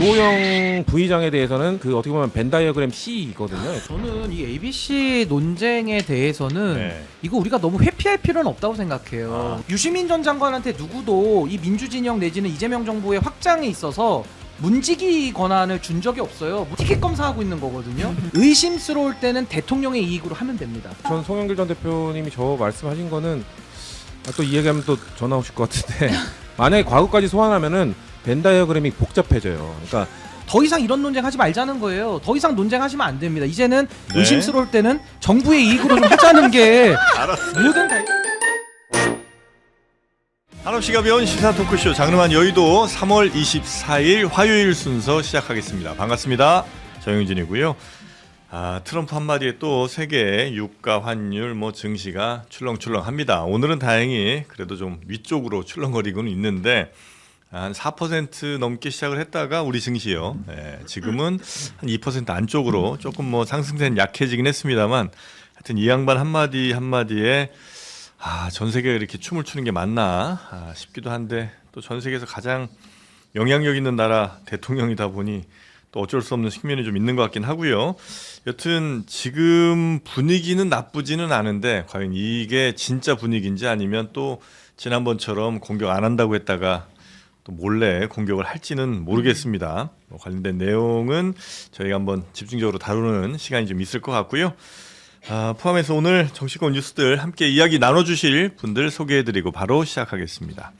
주호영 부의장에 대해서는 그 어떻게 보면 벤 다이어그램 C거든요. 저는 이 ABC 논쟁에 대해서는 네. 이거 우리가 너무 회피할 필요는 없다고 생각해요. 유시민 전 장관한테 누구도 이 민주진영 내지는 이재명 정부의 확장에 있어서 문지기 권한을 준 적이 없어요. 티켓 검사하고 있는 거거든요. 의심스러울 때는 대통령의 이익으로 하면 됩니다. 전 송영길 전 대표님이 저 말씀하신 거는 또 이 얘기하면 또 전화 오실 것 같은데 만약에 과거까지 소환하면은 벤 다이어그램이 복잡해져요. 그러니까 더 이상 이런 논쟁하지 말자는 거예요. 더 이상 논쟁하시면 안 됩니다. 이제는 네. 의심스러울 때는 정부의 이익으로 좀 하자는 게 모든 한없이 가벼운 시사 토크쇼 장르만 여의도 3월 24일 화요일 순서 시작하겠습니다. 반갑습니다. 정영진이고요. 트럼프 한마디에 또 세계 유가, 환율, 증시가 출렁출렁합니다. 오늘은 다행히 그래도 좀 위쪽으로 출렁거리고는 있는데 한 4% 넘게 시작을 했다가 우리 증시요. 지금은 한 2% 안쪽으로 조금 상승세는 약해지긴 했습니다만 하여튼 이 양반 한마디 한마디에 전 세계가 이렇게 춤을 추는 게 맞나 싶기도 한데 또 전 세계에서 가장 영향력 있는 나라 대통령이다 보니 또 어쩔 수 없는 측면이 좀 있는 것 같긴 하고요. 여튼 지금 분위기는 나쁘지는 않은데 과연 이게 진짜 분위기인지 아니면 또 지난번처럼 공격 안 한다고 했다가 또 몰래 공격을 할지는 모르겠습니다. 관련된 내용은 저희가 한번 집중적으로 다루는 시간이 좀 있을 것 같고요. 포함해서 오늘 정치권 뉴스들 함께 이야기 나눠주실 분들 소개해드리고 바로 시작하겠습니다.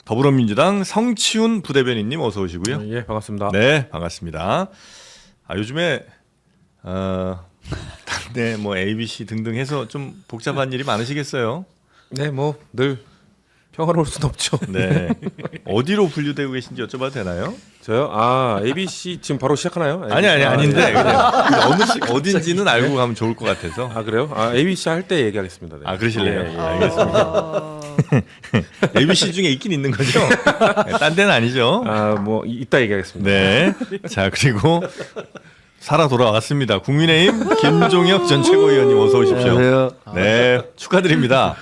더불어민주당 성치훈 부대변인님 어서 오시고요. 예, 반갑습니다. 네, 반갑습니다. 요즘에 당내 ABC 등등 해서 좀 복잡한 일이 많으시겠어요? 네, 늘 평화로울 순 없죠. 네. 어디로 분류되고 계신지 여쭤봐도 되나요? 저요? ABC 지금 바로 시작하나요? 아닌데 그냥 어딘지는 알고 가면 좋을 것 같아서. 그래요? ABC 할 때 얘기하겠습니다. 네. 그러실래요? 예, 예. 알겠습니다. ABC 중에 있긴 있는 거죠? 딴 데는 아니죠? 이따 얘기하겠습니다. 네. 자, 그리고 살아 돌아왔습니다. 국민의힘 김종혁 전 최고위원님 어서 오십시오. 안녕하세요. 네, 축하드립니다.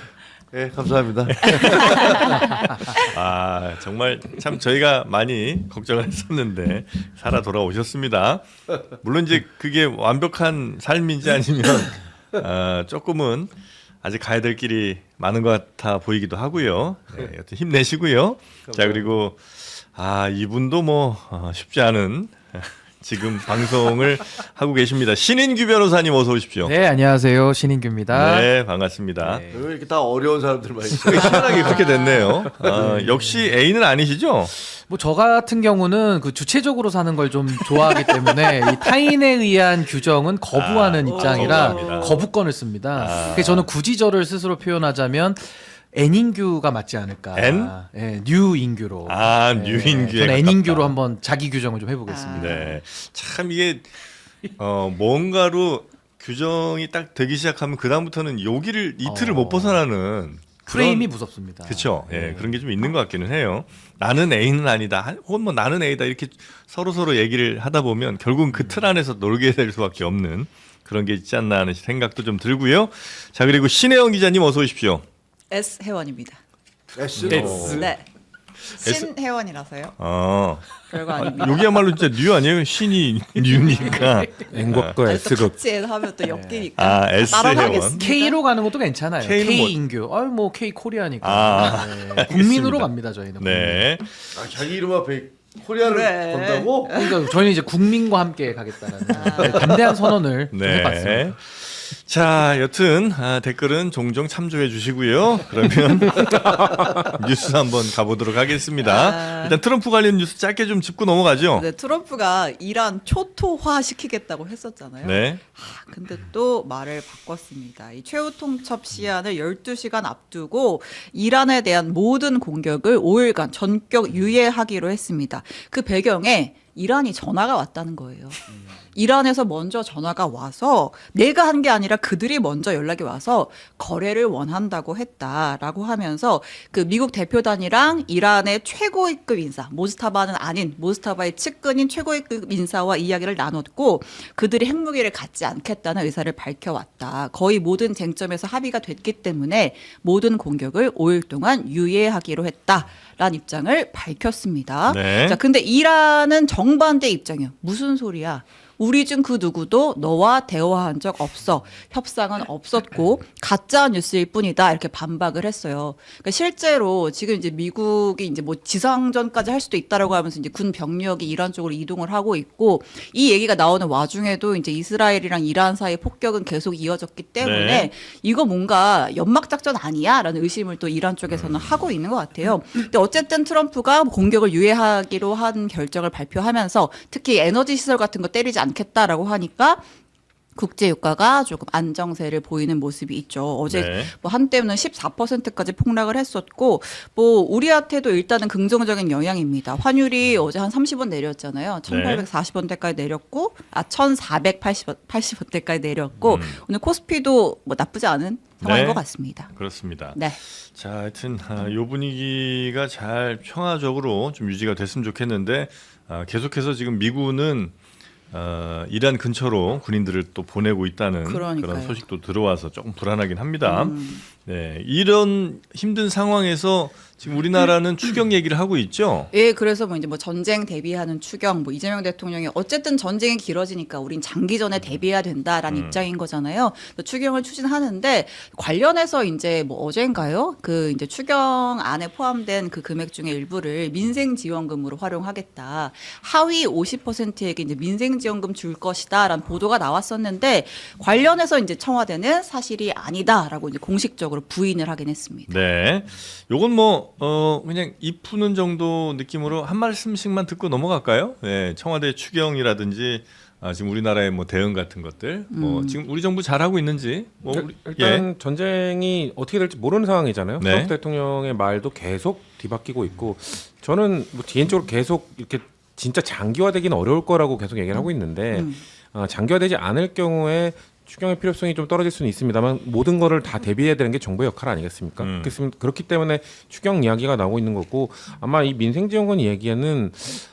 네, 감사합니다. 정말 참 저희가 많이 걱정을 했었는데 살아 돌아오셨습니다. 물론 이제 그게 완벽한 삶인지 아니면 조금은 아직 가야 될 길이 많은 것 같아 보이기도 하고요. 네, 여튼 힘내시고요. 자, 그리고 이분도 쉽지 않은 지금 방송을 하고 계십니다. 신인규 변호사님 어서 오십시오. 네, 안녕하세요. 신인규입니다. 네, 반갑습니다. 네. 왜 이렇게 다 어려운 사람들만 있어요? 희한하게 그렇게 됐네요. 역시 A는 아니시죠? 저 같은 경우는 그 주체적으로 사는 걸 좀 좋아하기 때문에 이 타인에 의한 규정은 거부하는 입장이라 거부합니다. 거부권을 씁니다. 그래서 저는 굳이 저를 스스로 표현하자면 N인규가 맞지 않을까. N? 네, 뉴인규로. 뉴인규에 저는 N인규로 가깝다. 한번 자기 규정을 좀 해보겠습니다. 네, 참 이게 뭔가로 규정이 딱 되기 시작하면 그 다음부터는 여기를 이틀을 못 벗어나는 프레임이 무섭습니다. 그렇죠. 예, 그런 게 좀 있는 것 같기는 해요. 나는 A는 아니다, 혹은 나는 A다 이렇게 서로 얘기를 하다 보면 결국은 그 틀 안에서 놀게 될 수밖에 없는 그런 게 있지 않나 하는 생각도 좀 들고요. 자, 그리고 신혜영 기자님 어서 오십시오. S 회원입니다. S. 네. 신회원이라서요. 별거 아닙니다. 여기야말로 진짜 뉴 아니에요? 신이 뉴니까. N과 또 S극. 같이 해서 하면 또 엮이니까. S 따라가겠습니다. K로 가는 것도 괜찮아요. K는 K인규. K 코리아니까. 네. 국민으로 갑니다, 저희는. 네. 자기 이름 앞에 코리아를 그래. 건다고? 그러니까 저희는 이제 국민과 함께 가겠다는 담대한 선언을 좀 해봤습니다. 자, 여튼 댓글은 종종 참조해 주시고요. 그러면 뉴스 한번 가보도록 하겠습니다. 일단 트럼프 관련 뉴스 짧게 좀 짚고 넘어가죠. 네, 트럼프가 이란 초토화 시키겠다고 했었잖아요. 네. 근데 또 말을 바꿨습니다. 이 최후 통첩 시한을 12시간 앞두고 이란에 대한 모든 공격을 5일간 전격 유예하기로 했습니다. 그 배경에 이란이 전화가 왔다는 거예요. 이란에서 먼저 전화가 와서 내가 한 게 아니라 그들이 먼저 연락이 와서 거래를 원한다고 했다라고 하면서 그 미국 대표단이랑 이란의 최고위급 인사, 모스타바는 아닌 모스타바의 측근인 최고위급 인사와 이야기를 나눴고 그들이 핵무기를 갖지 않겠다는 의사를 밝혀왔다. 거의 모든 쟁점에서 합의가 됐기 때문에 모든 공격을 5일 동안 유예하기로 했다라는 입장을 밝혔습니다. 네. 자, 근데 이란은 정반대 입장이에요. 무슨 소리야? 우리 중 그 누구도 너와 대화한 적 없어. 협상은 없었고 가짜 뉴스일 뿐이다. 이렇게 반박을 했어요. 그러니까 실제로 지금 이제 미국이 이제 뭐 지상전까지 할 수도 있다라고 하면서 이제 군 병력이 이란 쪽으로 이동을 하고 있고 이 얘기가 나오는 와중에도 이제 이스라엘이랑 이란 사이 폭격은 계속 이어졌기 때문에 네. 이거 뭔가 연막 작전 아니야라는 의심을 또 이란 쪽에서는 하고 있는 것 같아요. 근데 어쨌든 트럼프가 공격을 유예하기로 한 결정을 발표하면서 특히 에너지 시설 같은 거 때리지 않겠다라고 하니까 국제 유가가 조금 안정세를 보이는 모습이 있죠. 어제 네. 뭐 한때는 14%까지 폭락을 했었고 뭐 우리한테도 일단은 긍정적인 영향입니다. 환율이 어제 한 30원 내렸잖아요. 1,840원대까지 내렸고 1,480원대까지 내렸고 오늘 코스피도 뭐 나쁘지 않은 상황인 네. 것 같습니다. 그렇습니다. 네. 자, 하여튼 요 분위기가 잘 평화적으로 좀 유지가 됐으면 좋겠는데 계속해서 지금 미군은 이란 근처로 군인들을 또 보내고 있다는 그러니까요. 그런 소식도 들어와서 조금 불안하긴 합니다. 네, 이런 힘든 상황에서 지금 우리나라는 추경 얘기를 하고 있죠. 예, 그래서 뭐 이제 뭐 전쟁 대비하는 추경, 뭐 이재명 대통령이 어쨌든 전쟁이 길어지니까 우린 장기전에 대비해야 된다라는 입장인 거잖아요. 또 추경을 추진하는데 관련해서 이제 뭐 어젠가요? 그 이제 추경 안에 포함된 그 금액 중에 일부를 민생지원금으로 활용하겠다. 하위 50%에게 이제 민생지원금 줄 것이다라는 보도가 나왔었는데 관련해서 이제 청와대는 사실이 아니다라고 이제 공식적으로 부인을 하긴 했습니다. 네, 요건 뭐 그냥 입 푸는 정도 느낌으로 한 말씀씩만 듣고 넘어갈까요? 네, 청와대 추경이라든지 지금 우리나라의 뭐 대응 같은 것들, 뭐 지금 우리 정부 잘하고 있는지, 뭐 일단 전쟁이 어떻게 될지 모르는 상황이잖아요. 네. 트럼프 대통령의 말도 계속 뒤바뀌고 있고, 저는 뭐 개인적으로 계속 이렇게 진짜 장기화되기는 어려울 거라고 계속 얘기를 하고 있는데 장기화되지 않을 경우에 추경의 필요성이 좀 떨어질 수는 있습니다만 모든 거를 다 대비해야 되는 게 정부의 역할 아니겠습니까? 그렇기 때문에 추경 이야기가 나오고 있는 거고 아마 이 민생지원금 이야기에는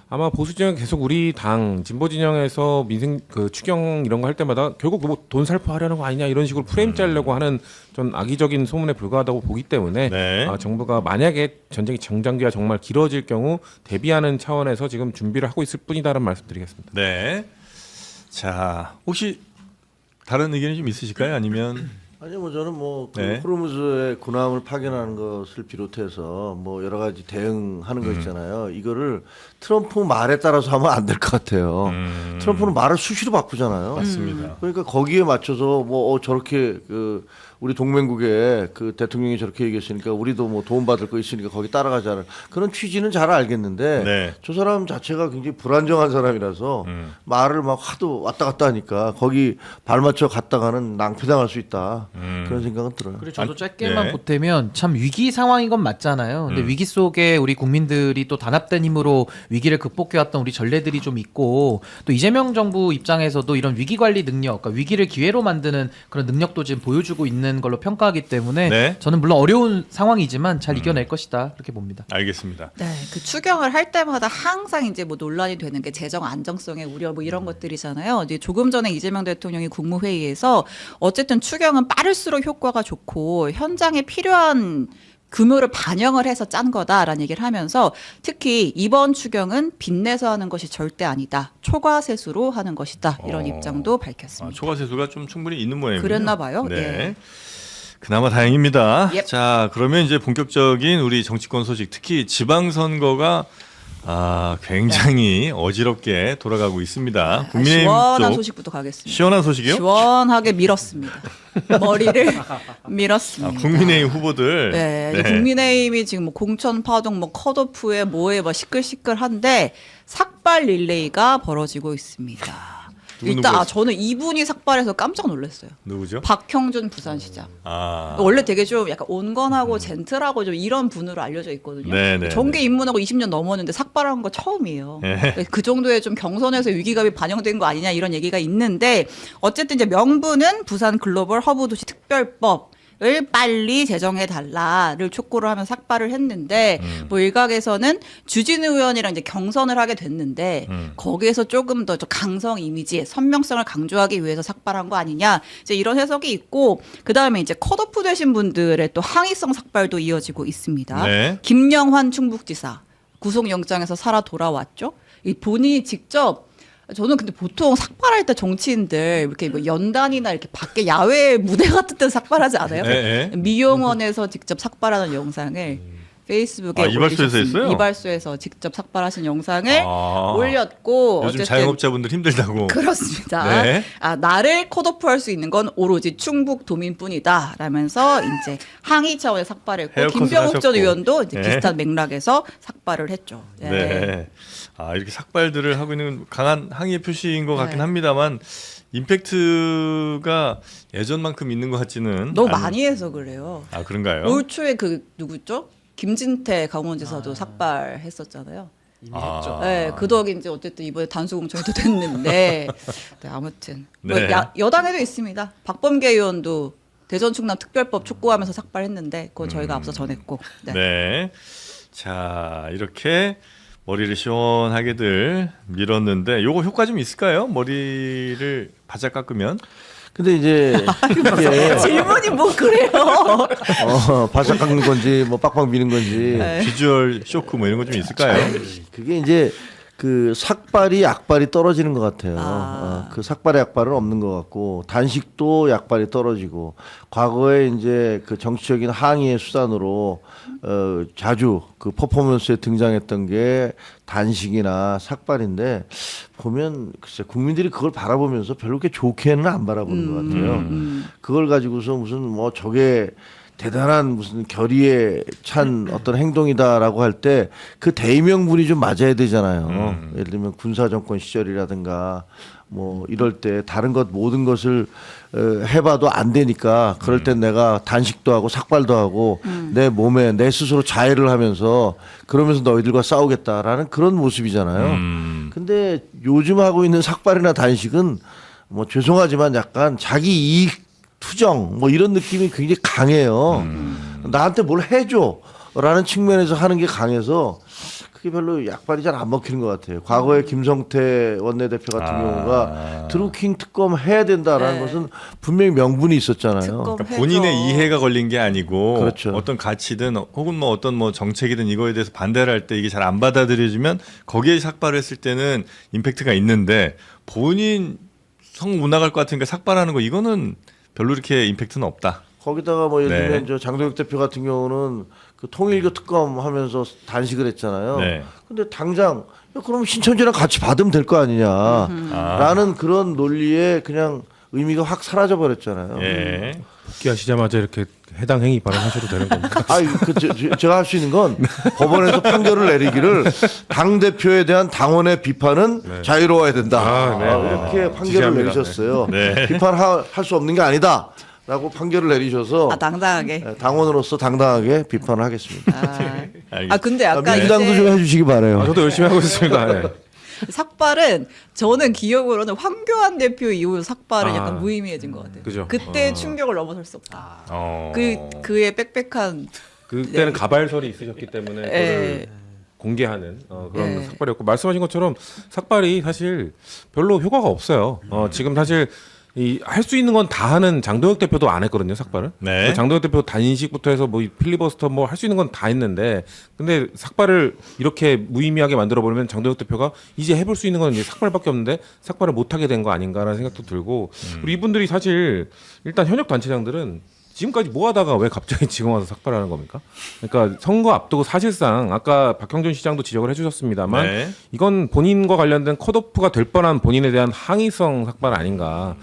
아마 보수 진영 계속 우리 당 진보 진영에서 민생 그 추경 이런 거 할 때마다 결국 뭐 돈 살포하려는 거 아니냐 이런 식으로 프레임 짜려고 하는 좀 악의적인 소문에 불과하다고 보기 때문에 네. 정부가 만약에 전쟁이 장기화 정말 길어질 경우 대비하는 차원에서 지금 준비를 하고 있을 뿐이다라는 말씀드리겠습니다. 네. 자, 혹시 다른 의견이 좀 있으실까요? 아니면 아니 뭐 저는 뭐 그 네. 호르무즈의 군함을 파견하는 것을 비롯해서 뭐 여러 가지 대응하는 거 있잖아요. 이거를 트럼프 말에 따라서 하면 안 될 것 같아요. 트럼프는 말을 수시로 바꾸잖아요. 맞습니다. 그러니까 거기에 맞춰서 뭐 저렇게 그 우리 동맹국에 그 대통령이 저렇게 얘기했으니까 우리도 뭐 도움 받을 거 있으니까 거기 따라가자는 그런 취지는 잘 알겠는데 네. 저 사람 자체가 굉장히 불안정한 사람이라서 말을 막 하도 왔다 갔다 하니까 거기 발맞춰 갔다가는 낭패당할 수 있다 그런 생각은 들어요. 그리고 저도 아니, 짧게만 네. 보태면 참 위기 상황인 건 맞잖아요. 근데 위기 속에 우리 국민들이 또 단합된 힘으로 위기를 극복해왔던 우리 전례들이 좀 있고 또 이재명 정부 입장에서도 이런 위기 관리 능력, 그러니까 위기를 기회로 만드는 그런 능력도 지금 보여주고 있는 걸로 평가하기 때문에 네. 저는 물론 어려운 상황이지만 잘 이겨낼 것이다 그렇게 봅니다. 알겠습니다. 네, 그 추경을 할 때마다 항상 이제 뭐 논란이 되는 게 재정 안정성의 우려 뭐 이런 것들이잖아요. 이제 조금 전에 이재명 대통령이 국무회의에서 어쨌든 추경은 빠를수록 효과가 좋고 현장에 필요한 규모를 반영을 해서 짠 거다라는 얘기를 하면서 특히 이번 추경은 빚내서 하는 것이 절대 아니다. 초과세수로 하는 것이다. 이런 입장도 밝혔습니다. 초과세수가 좀 충분히 있는 모양이군요. 그랬나 봐요. 네. 예. 그나마 다행입니다. 예. 자, 그러면 이제 본격적인 우리 정치권 소식, 특히 지방선거가 굉장히 어지럽게 돌아가고 있습니다. 국민의힘 시원한 쪽 소식부터 가겠습니다. 시원한 소식이요? 시원하게 밀었습니다. 머리를 밀었습니다. 국민의힘 후보들. 네, 이제 국민의힘이 지금 뭐 공천 파동, 뭐 컷오프에 뭐에 막 시끌시끌한데 삭발 릴레이가 벌어지고 있습니다. 일단 누구? 저는 이분이 삭발해서 깜짝 놀랐어요. 누구죠? 박형준 부산시장. 아, 원래 되게 좀 약간 온건하고 젠틀하고 좀 이런 분으로 알려져 있거든요. 네네. 정계 입문하고 20년 넘었는데 삭발한 거 처음이에요. 네. 그 정도의 좀 경선에서 위기감이 반영된 거 아니냐 이런 얘기가 있는데 어쨌든 이제 명분은 부산 글로벌 허브 도시 특별법 을 빨리 제정해 달라를 촉구를 하면 삭발을 했는데 뭐 일각에서는 주진우 의원이랑 이제 경선을 하게 됐는데 거기에서 조금 더 강성 이미지 선명성을 강조하기 위해서 삭발한 거 아니냐 이제 이런 해석이 있고 그다음에 이제 컷오프 되신 분들의 또 항의성 삭발도 이어지고 있습니다. 네. 김영환 충북지사 구속영장에서 살아 돌아왔죠. 이 본인이 직접 저는 근데 보통 삭발할 때 정치인들 이렇게 뭐 연단이나 이렇게 밖에 야외 무대 같은 데 삭발하지 않아요? 네. 미용원에서 직접 삭발하는 영상을 페이스북에 이발소에서 올리셨습니다. 했어요? 이발소에서 직접 삭발하신 영상을 아. 올렸고 요즘 어쨌든 자영업자분들 힘들다고. 그렇습니다. 네. 나를 컷오프할 수 있는 건 오로지 충북 도민뿐이다. 라면서 이제 항의 차원의 삭발했고 헤어컷을 김병욱 전 하셨고. 의원도 이제 네. 비슷한 맥락에서 삭발을 했죠. 예. 네. 이렇게 삭발들을 하고 있는 강한 항의의 표시인 것 같긴 네. 합니다만 임팩트가 예전만큼 있는 것 같지는 너무 않은- 많이 해서 그래요. 그런가요? 올 초에 그 누구죠? 김진태 강원지사도 삭발했었잖아요. 이미 했죠. 네, 그 덕인지 어쨌든 이번에 단수공천이 또 됐는데 네, 아무튼 뭐 네. 여당에도 있습니다. 박범계 의원도 대전 충남 특별법 촉구하면서 삭발했는데 그건 저희가 앞서 전했고. 네. 네. 자, 이렇게 머리를 시원하게들 밀었는데 요거 효과 좀 있을까요? 머리를 바짝 깎으면? 근데 이제 이게 질문이 뭐 그래요? 바짝 깎는 건지 뭐 빡빡 미는 건지 네. 비주얼 쇼크 뭐 이런 거 좀 있을까요? 그게 이제 그 삭발이 약발이 떨어지는 것 같아요. 아. 그 삭발의 약발은 없는 것 같고 단식도 약발이 떨어지고 과거에 이제 그 정치적인 항의의 수단으로 자주 그 퍼포먼스에 등장했던 게 단식이나 삭발인데 보면 글쎄 국민들이 그걸 바라보면서 별로 그렇게 좋게는 안 바라보는 것 같아요. 그걸 가지고서 무슨 뭐 저게 대단한 무슨 결의에 찬 어떤 행동이다라고 할 때 그 대의명분이 좀 맞아야 되잖아요. 예를 들면 군사정권 시절이라든가 뭐 이럴 때 다른 것 모든 것을 해봐도 안 되니까 그럴 땐 내가 단식도 하고 삭발도 하고 내 몸에 내 스스로 자해를 하면서 그러면서 너희들과 싸우겠다라는 그런 모습이잖아요. 근데 요즘 하고 있는 삭발이나 단식은 뭐 죄송하지만 약간 자기 이익 투정 뭐 이런 느낌이 굉장히 강해요. 나한테 뭘 해줘라는 측면에서 하는 게 강해서 그게 별로 약발이 잘 안 먹히는 것 같아요. 과거에 김성태 원내대표 같은 경우가 드루킹 특검 해야 된다라는 네. 것은 분명히 명분이 있었잖아요. 특검 그러니까 해줘. 본인의 이해가 걸린 게 아니고 그렇죠. 어떤 가치든 혹은 뭐 어떤 뭐 정책이든 이거에 대해서 반대를 할 때 이게 잘 안 받아들여지면 거기에 삭발을 했을 때는 임팩트가 있는데 본인 성 못 나갈 것 같으니까 삭발하는 거 이거는 별로 이렇게 임팩트는 없다. 거기다가 뭐 예를 네. 들면 저 장동혁 대표 같은 경우는 그 통일교 특검 하면서 단식을 했잖아요. 네. 근데 당장 야, 그럼 신천지랑 같이 받으면 될 거 아니냐라는 그런 논리에 그냥 의미가 확 사라져 버렸잖아요. 예. 복귀하시자마자 이렇게 해당 행위 발언하셔도 되는 겁니까? 제가 할 수 있는 건 법원에서 판결을 내리기를 당 대표에 대한 당원의 비판은 자유로워야 된다. 이렇게 판결을 지지합니다. 내리셨어요. 네. 비판할 수 없는 게 아니다라고 판결을 내리셔서 당당하게. 당원으로서 당당하게 비판을 하겠습니다. 아 근데 아까 민주당도 이제 좀 해주시기 바래요. 저도 열심히 하고 있습니다. 네. 삭발은 저는 기억으로는 황교안 대표 이후 삭발은 아. 약간 무의미해진 것 같아요. 그죠. 그때 충격을 넘어설 수 없다. 어. 그의 빽빽한 그때는 가발설이 있으셨기 때문에 예. 그걸 공개하는 그런 네. 삭발이었고 말씀하신 것처럼 삭발이 사실 별로 효과가 없어요. 지금 사실 이 할 수 있는 건 다 하는 장동혁 대표도 안 했거든요, 삭발을. 네. 장동혁 대표 단식부터 해서 뭐 필리버스터 뭐 할 수 있는 건 다 했는데 근데 삭발을 이렇게 무의미하게 만들어 버리면 장동혁 대표가 이제 해볼 수 있는 건 이제 삭발밖에 없는데 삭발을 못 하게 된 거 아닌가라는 생각도 들고 그리고 이분들이 사실 일단 현역 단체장들은 지금까지 뭐 하다가 왜 갑자기 지금 와서 삭발하는 겁니까? 그러니까 선거 앞두고 사실상 아까 박형준 시장도 지적을 해주셨습니다만 네. 이건 본인과 관련된 컷오프가 될 뻔한 본인에 대한 항의성 삭발 아닌가.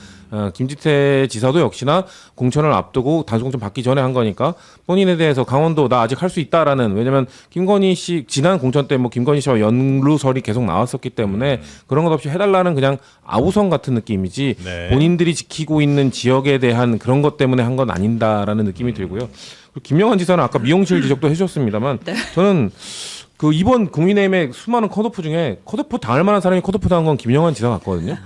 김지태 지사도 역시나 공천을 앞두고 단수공천 받기 전에 한 거니까 본인에 대해서 강원도 나 아직 할 수 있다라는 왜냐면 김건희 씨 지난 공천 때 뭐 김건희 씨와 연루설이 계속 나왔었기 때문에 그런 것 없이 해달라는 그냥 아우성 같은 느낌이지 네. 본인들이 지키고 있는 지역에 대한 그런 것 때문에 한 건 아닌다라는 느낌이 들고요. 그리고 김영환 지사는 아까 미용실 지적도 해주셨습니다만 저는 그 이번 국민의힘의 수많은 컷오프 중에 컷오프 당할 만한 사람이 컷오프 당한 건 김영환 지사 같거든요.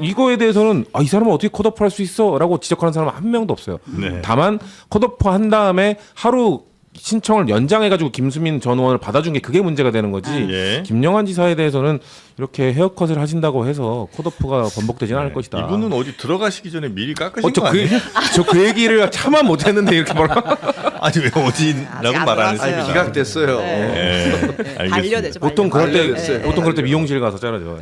이거에 대해서는 이 사람은 어떻게 컷오프 할 수 있어라고 지적하는 사람은 한 명도 없어요. 네. 다만 컷오프 한 다음에 하루 신청을 연장해가지고 김수민 전 의원을 받아준 게 그게 문제가 되는 거지. 예. 김영환 지사에 대해서는 이렇게 헤어컷을 하신다고 해서 컷오프가 번복되지는 않을 것이다. 이분은 어디 들어가시기 전에 미리 깎으신 거 저 아니에요? 그 얘기를 차마 못했는데 이렇게 뭐라. 아니 왜 아직 어디라고 안 말 안 들어갔어요. 했습니다. 기각됐어요. 네, 알겠습니다. 반려되죠. 보통 그럴 때 네. 보통 그럴 때 미용실 가서 자르죠.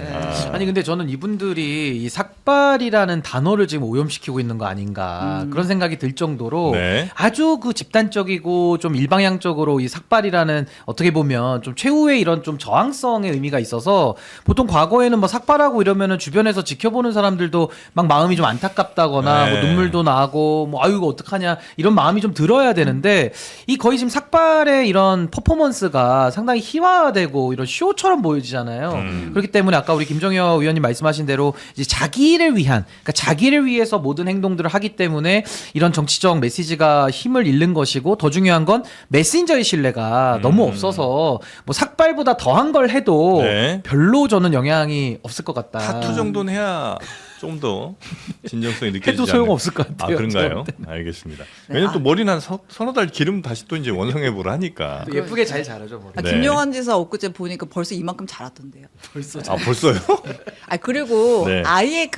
아니 근데 저는 이분들이 이 삭발이라는 단어를 지금 오염시키고 있는 거 아닌가 그런 생각이 들 정도로 네. 아주 그 집단적이고 좀 일방향적으로 이 삭발이라는 어떻게 보면 좀 최후의 이런 좀 저항성의 의미가 있어서 보통 과거에는 뭐 삭발하고 이러면은 주변에서 지켜보는 사람들도 막 마음이 좀 안타깝다거나 네. 뭐 눈물도 나고 뭐 아유 이거 어떡하냐 이런 마음이 좀 들어야 되는데 이 거의 지금 삭발의 이런 퍼포먼스가 상당히 희화되고 이런 쇼처럼 보여지잖아요. 그렇기 때문에 아까 우리 김정혁 의원님 말씀하신 대로 이제 자기를 위한 그러니까 자기를 위해서 모든 행동들을 하기 때문에 이런 정치적 메시지가 힘을 잃는 것이고 더 중요한 건 메신저의 신뢰가 너무 없어서 뭐 삭발보다 더한 걸 해도 네. 별로 저는 영향이 없을 것 같다. 타투 정도는 해야 좀 더 진정성이 느껴지지 해도 않나요? 소용없을 것 같아요. 그런가요? 알겠습니다. 왜냐면 또 머리는 한 서너 달 기름 다시 또 이제 원상회복을 하니까. 또 예쁘게 잘 자르죠 머리. 네. 김용환 지사 엊그제 보니까 벌써 이만큼 자랐던데요. 벌써 아 벌써요? 그리고 네. 아예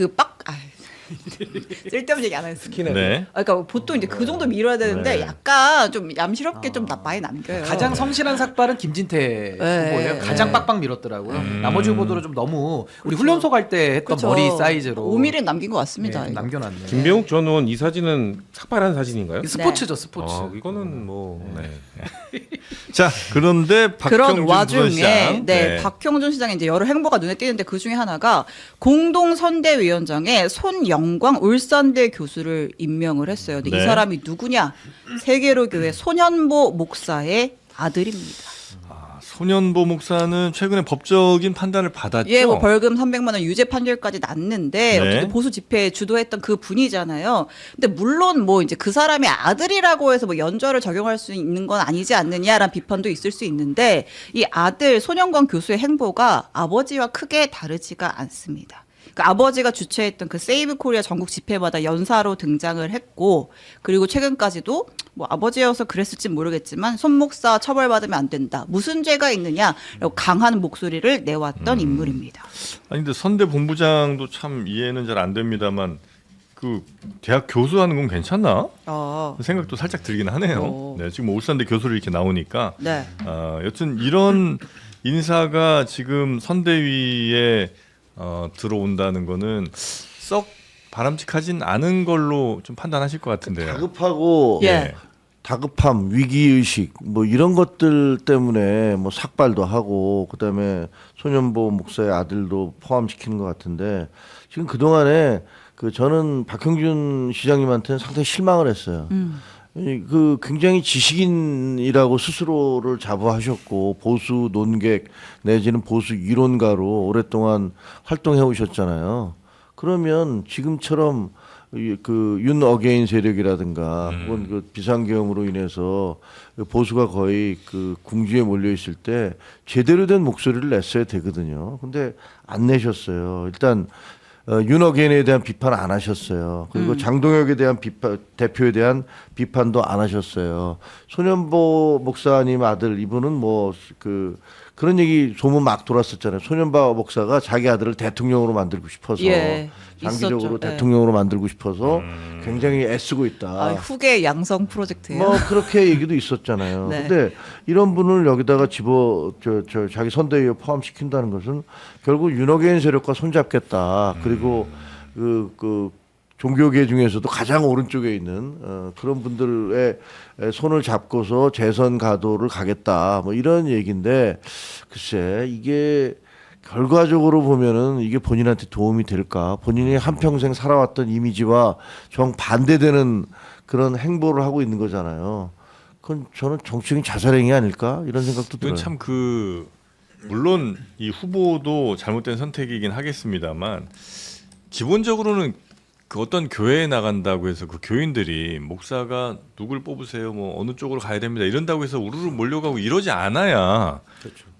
쓸데없는 얘기 안 하겠습니다. 네. 그러니까 보통 이제 그 정도 밀어야 되는데 네. 약간 좀 얌시럽게 좀 많이 남겨요. 가장 성실한 삭발은 김진태 네. 후보예요. 가장 네. 빡빡 밀었더라고요. 나머지 후보들은 좀 너무 우리 훈련소 갈 때 했던 그쵸. 머리 사이즈로 5mm 남긴 것 같습니다. 네, 좀 이거. 남겨놨네. 김병욱 전 의원 이 사진은 삭발한 사진인가요? 스포츠죠 스포츠. 이거는 뭐 네. 자 그런데 그런 박형준 와중에 부산시장. 박형준 시장의 이제 여러 행보가 눈에 띄는데 그 중에 하나가 공동선대위원장에 손영광 울산대 교수를 임명을 했어요. 근데 네. 이 사람이 누구냐? 세계로교회 손현보 목사의 아들입니다. 손현보 목사는 최근에 법적인 판단을 받았죠. 예, 뭐 벌금 300만 원 유죄 판결까지 났는데 네. 어쨌든 보수 집회 주도했던 그 분이잖아요. 근데 물론 뭐 이제 그 사람의 아들이라고 해서 뭐 연좌를 적용할 수 있는 건 아니지 않느냐라는 비판도 있을 수 있는데 이 아들 손영광 교수의 행보가 아버지와 크게 다르지가 않습니다. 그 아버지가 주최했던 그 세이브 코리아 전국 집회마다 연사로 등장을 했고 그리고 최근까지도 뭐 아버지여서 그랬을지 모르겠지만 손 목사 처벌받으면 안 된다. 무슨 죄가 있느냐라고 강한 목소리를 내왔던 인물입니다. 아니 근데 선대 본부장도 참 이해는 잘 안 됩니다만 그 대학 교수하는 건 괜찮나? 그 생각도 살짝 들긴 하네요. 네, 지금 울산대 교수를 이렇게 나오니까 네. 여튼 이런 인사가 지금 선대위에 들어온다는 거는 썩 바람직하진 않은 걸로 좀 판단하실 것 같은데요. 다급하고 예. 다급함, 위기의식 뭐 이런 것들 때문에 뭐 삭발도 하고 그다음에 손현보 목사의 아들도 포함시키는 것 같은데 지금 그동안에 저는 박형준 시장님한테는 상당히 실망을 했어요. 그 굉장히 지식인이라고 스스로를 자부하셨고 보수 논객 내지는 보수 이론가로 오랫동안 활동해 오셨잖아요. 그러면 지금처럼 그 윤 어게인 세력이라든가 혹은 그 비상계엄으로 인해서 보수가 거의 그 궁지에 몰려 있을 때 제대로 된 목소리를 냈어야 되거든요. 근데 안 내셨어요. 일단 윤 어게인에 대한 비판 안 하셨어요. 그리고 장동혁에 대한 대표에 대한 비판도 안 하셨어요. 손현보 목사님 아들 이분은 뭐 그런 얘기 소문 막 돌았었잖아요. 손현보 목사가 자기 아들을 대통령으로 만들고 싶어서 장기적으로 있었죠. 대통령으로 만들고 싶어서 굉장히 애쓰고 있다. 후계 양성 프로젝트예요. 뭐 그렇게 얘기도 있었잖아요. 네. 근데 이런 분을 여기다가 자기 선대위에 포함시킨다는 것은 결국 윤어게인 세력과 손잡겠다. 그리고 그 종교계 중에서도 가장 오른쪽에 있는 그런 분들의 손을 잡고서 재선 가도를 가겠다. 뭐 이런 얘기인데 글쎄 이게 결과적으로 보면은 이게 본인한테 도움이 될까? 본인이 한평생 살아왔던 이미지와 정반대되는 그런 행보를 하고 있는 거잖아요. 그건 저는 정치적인 자살행위 아닐까? 이런 생각도 들어요. 이건 참 물론 이 후보도 잘못된 선택이긴 하겠습니다만 기본적으로는 그 어떤 교회에 나간다고 해서 그 교인들이 목사가 누굴 뽑으세요, 뭐 어느 쪽으로 가야 됩니다 이런다고 해서 우르르 몰려가고 이러지 않아야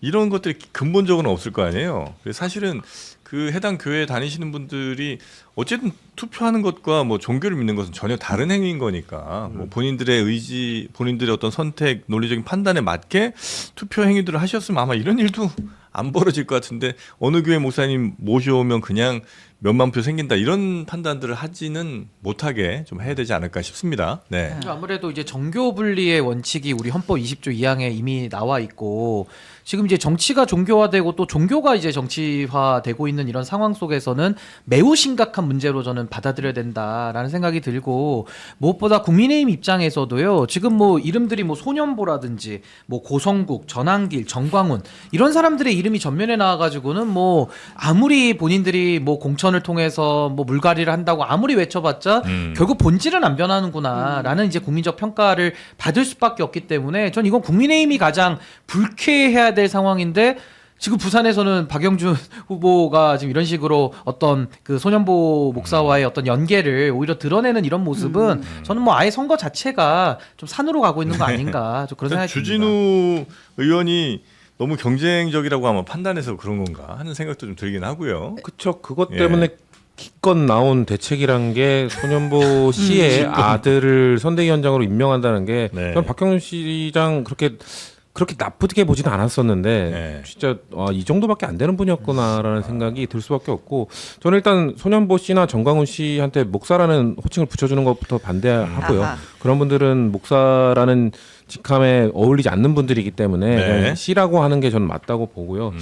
이런 것들이 근본적으로는 없을 거 아니에요. 그래서 사실은 그 해당 교회에 다니시는 분들이 어쨌든 투표하는 것과 뭐 종교를 믿는 것은 전혀 다른 행위인 거니까 뭐 본인들의 의지, 본인들의 어떤 선택, 논리적인 판단에 맞게 투표 행위들을 하셨으면 아마 이런 일도 안 벌어질 것 같은데 어느 교회 목사님 모셔오면 그냥 몇만 표 생긴다 이런 판단들을 하지는 못하게 좀 해야 되지 않을까 싶습니다. 네. 아무래도 이제 정교 분리의 원칙이 우리 헌법 20조 2항에 이미 나와 있고 지금 이제 정치가 종교화되고 또 종교가 이제 정치화되고 있는 이런 상황 속에서는 매우 심각한 문제로 저는 받아들여야 된다라는 생각이 들고 무엇보다 국민의힘 입장에서도요. 지금 뭐 이름들이 뭐 소년보라든지 뭐 고성국, 전한길, 정광훈 이런 사람들의 이름이 전면에 나와가지고는 뭐 아무리 본인들이 뭐 공천을 통해서 뭐 물갈이를 한다고 아무리 외쳐봤자 결국 본질은 안 변하는구나라는 이제 국민적 평가를 받을 수밖에 없기 때문에 전 이건 국민의힘이 가장 불쾌해야 될 상황인데 지금 부산에서는 박영준 후보가 지금 이런 식으로 어떤 그 소년보 목사와의 어떤 연계를 오히려 드러내는 이런 모습은 저는 뭐 아예 선거 자체가 좀 산으로 가고 있는 거 아닌가 좀 그런 생각이 듭니다. 주진우 의원이 너무 경쟁적이라고 아마 판단해서 그런 건가 하는 생각도 좀 들긴 하고요. 그쵸. 그것 때문에 기껏 나온 대책이란 게 소년보 씨의 아들을 선대위원장으로 임명한다는 게 네. 전 박형준 시장 그렇게 나쁘게 보지는 않았었는데 네. 진짜 이 정도밖에 안 되는 분이었구나라는 생각이 들 수밖에 없고 저는 일단 소년보 씨나 정광훈 씨한테 목사라는 호칭을 붙여주는 것부터 반대하고요. 아하. 그런 분들은 목사라는 직함에 어울리지 않는 분들이기 때문에 네. 그냥 씨라고 하는 게 저는 맞다고 보고요.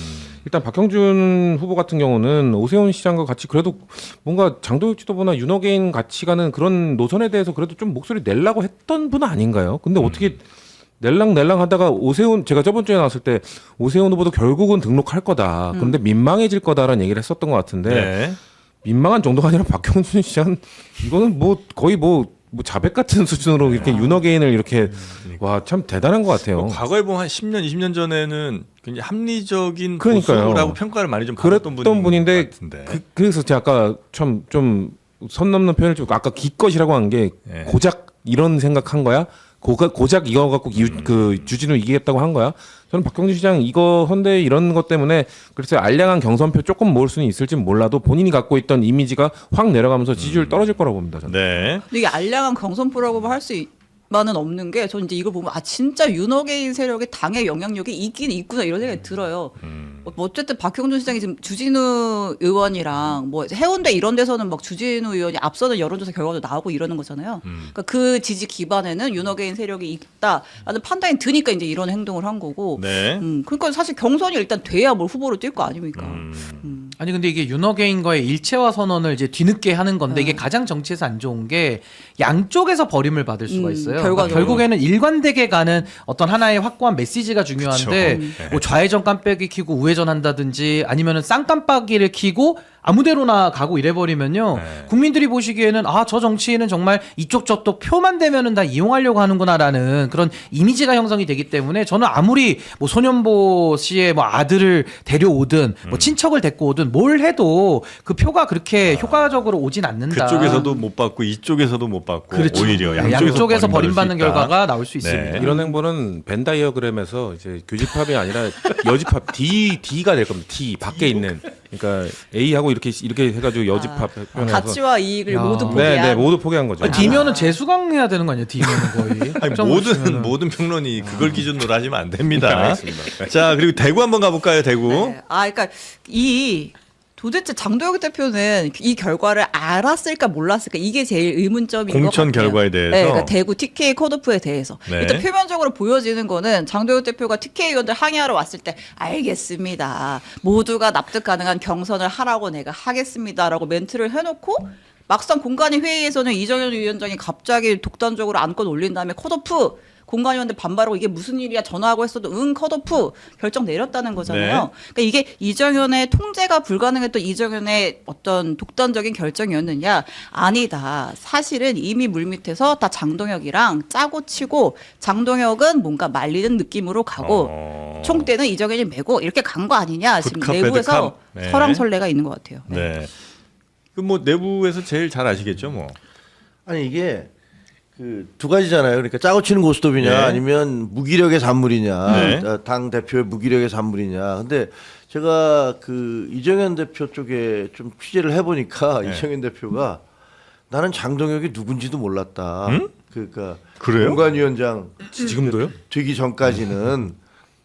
일단 박형준 후보 같은 경우는 오세훈 시장과 같이 그래도 뭔가 장도혁 지도부나 윤호개인 같이 가는 그런 노선에 대해서 그래도 좀 목소리 내려고 했던 분은 아닌가요? 근데 어떻게 낼랑 하다가 오세훈 제가 저번 주에 나왔을 때 오세훈 후보도 결국은 등록할 거다. 그런데 민망해질 거다라는 얘기를 했었던 것 같은데 네. 민망한 정도가 아니라 박형준 시장 이거는 뭐 거의 뭐 자백 같은 수준으로 이렇게 윤호개인을 이렇게 와 참 대단한 것 같아요. 과거에 보면 한 10년, 20년 전에는 굉장히 합리적인 그러니까요. 보수라고 평가를 많이 좀 받았던 그랬던 분인데 것 같은데. 그래서 제가 아까 참 좀 선 넘는 표현을 좀 아까 기껏이라고 한 게 네. 고작 이런 생각한 거야? 고작 이거 갖고 그 주진우 이기겠다고 한 거야? 저는 박형준 시장 이거 헌데 이런 것 때문에 글쎄 알량한 경선표 조금 모을 수는 있을지 몰라도 본인이 갖고 있던 이미지가 확 내려가면서 지지율 떨어질 거라고 봅니다. 저는. 네. 근데 이게 알량한 경선표라고 할 수 만은 없는 게 전 이제 이걸 보면 진짜 윤호개인 세력의 당의 영향력이 있긴 있구나 이런 생각이 들어요. 뭐 어쨌든 박형준 시장이 지금 주진우 의원이랑 뭐 해운대 이런 데서는 막 주진우 의원이 앞서는 여론조사 결과도 나오고 이러는 거잖아요. 그러니까 그 지지 기반에는 윤호개인 세력이 있다라는 판단이 드니까 이제 이런 행동을 한 거고. 네. 그러니까 사실 경선이 일단 돼야 뭘 후보로 뛸 거 아닙니까? 아니 근데 이게 윤호개인과의 일체화 선언을 이제 뒤늦게 하는 건데 이게 가장 정치에서 안 좋은 게 양쪽에서 버림을 받을 수가 있어요. 결과적으로. 결국에는 일관되게 가는 어떤 하나의 확고한 메시지가 중요한데 그쵸. 뭐 좌회전 깜빡이 켜고 우회전 한다든지 아니면은 쌍깜빡이를 켜고 아무데로나 가고 이래버리면요. 네. 국민들이 보시기에는 저 정치인은 정말 이쪽 저쪽 표만 되면은 다 이용하려고 하는구나라는 그런 이미지가 형성이 되기 때문에 저는 아무리 뭐 소년보 씨의 뭐 아들을 데려오든 뭐 친척을 데리고 오든 뭘 해도 그 표가 그렇게 효과적으로 오진 않는다. 그쪽에서도 못 받고 이쪽에서도 못 받고 그렇죠. 오히려 네, 양쪽에서 버림받는 결과가 나올 수 있습니다. 네. 이런 행보는 벤 다이어그램에서 이제 교집합이 아니라 여집합 D가 될 겁니다. D 밖에 있는 그러니까 A하고 이렇게 해가지고 여집합 표현해서 가치와 이익을 야. 모두 포기한. 네 모두 포기한 거죠. D면은 재수강해야 되는 거 아니에요? D면은 거의. 아니, 점 없으면은. 모든 평론이 그걸 기준으로 하시면 안 됩니다. 자, 그리고 대구 한번 가볼까요, 대구? 네. 그러니까 도대체 장도혁 대표는 이 결과를 알았을까 몰랐을까 이게 제일 의문점인 것 공천 같아요. 결과에 대해서? 네, 그러니까 대구 TK 컷오프에 대해서 네. 일단 표면적으로 보여지는 거는 장도혁 대표가 TK 의원들 항의하러 왔을 때 알겠습니다. 모두가 납득 가능한 경선을 하라고 내가 하겠습니다라고 멘트를 해놓고 막상 공간위 회의에서는 이정현 위원장이 갑자기 독단적으로 안건 올린 다음에 컷오프 공관위원들 반발하고 이게 무슨 일이야 전화하고 했어도 컷오프 결정 내렸다는 거잖아요. 네. 그러니까 이게 이정현의 통제가 불가능했던 이정현의 어떤 독단적인 결정이었느냐? 아니다. 사실은 이미 물밑에서 다 장동혁이랑 짜고 치고 장동혁은 뭔가 말리는 느낌으로 가고 총대는 이정현이 메고 이렇게 간 거 아니냐? 지금 굿캅, 내부에서 배드캅. 네. 설왕설래가 있는 것 같아요. 네. 그 뭐 내부에서 제일 잘 아시겠죠, 뭐. 아니 이게 그 두 가지잖아요. 그러니까 짜고 치는 고스톱이냐 네. 아니면 무기력의 산물이냐 네. 당 대표의 무기력의 산물이냐. 근데 제가 그 이정현 대표 쪽에 좀 취재를 해보니까 네. 이정현 대표가 나는 장동혁이 누군지도 몰랐다. 그러니까 그래요? 공관위원장 지금도요? 되기 전까지는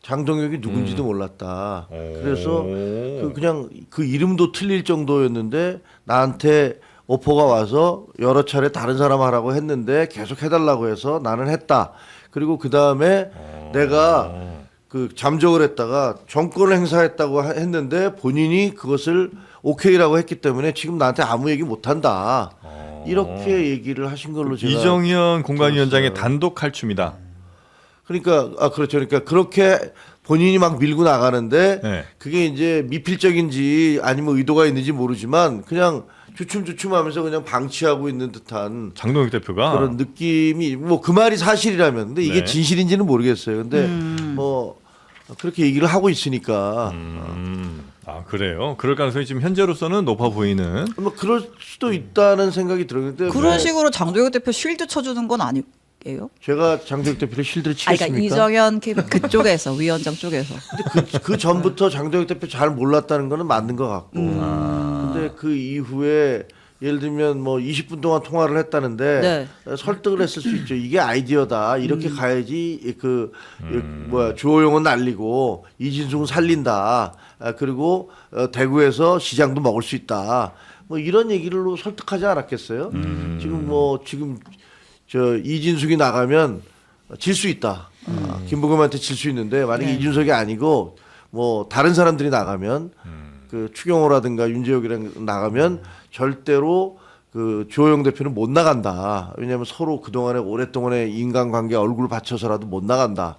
장동혁이 누군지도 몰랐다. 그래서 오. 그냥 그 이름도 틀릴 정도였는데 나한테 오퍼가 와서 여러 차례 다른 사람 하라고 했는데 계속 해달라고 해서 나는 했다. 그리고 그 다음에 내가 그 잠적을 했다가 정권을 행사했다고 했는데 본인이 그것을 오케이라고 했기 때문에 지금 나한테 아무 얘기 못한다. 이렇게 얘기를 하신 걸로 제가 이정현 공관위원장의 들었어요. 단독 칼춤이다. 그러니까 그렇죠. 그러니까 그렇게 본인이 막 밀고 나가는데 네. 그게 이제 미필적인지 아니면 의도가 있는지 모르지만 그냥 주춤주춤하면서 그냥 방치하고 있는 듯한 장동혁 대표가 그런 느낌이 뭐 그 말이 사실이라면 근데 이게 네. 진실인지는 모르겠어요. 근데 뭐 그렇게 얘기를 하고 있으니까 아 그래요. 그럴 가능성이 지금 현재로서는 높아 보이는. 뭐 그럴 수도 있다는 생각이 들어요. 근데 그런 뭐 식으로 장동혁 대표 쉴드 쳐주는 건 아니에요? 제가 장동혁 대표를 실드를 아니, 치겠습니까? 그러니까 이정현 그쪽에서 위원장 쪽에서. 그 전부터 장동혁 대표 잘 몰랐다는 거는 맞는 것 같고. 근데 그 이후에 예를 들면 뭐 20분 동안 통화를 했다는데 네. 설득을 했을 수 있죠. 이게 아이디어다. 이렇게 가야지 주호영은 날리고 이진숙은 살린다. 그리고 대구에서 시장도 먹을 수 있다. 뭐 이런 얘기로 설득하지 않았겠어요? 지금 저 이진숙이 나가면 질 수 있다. 김부겸한테 질 수 있는데 만약에 네. 이준석이 아니고 뭐 다른 사람들이 나가면 그 추경호라든가 윤재혁이랑 나가면 절대로 그 주호영 대표는 못 나간다. 왜냐하면 서로 그동안에 오랫동안의 인간관계 얼굴 받쳐서라도 못 나간다.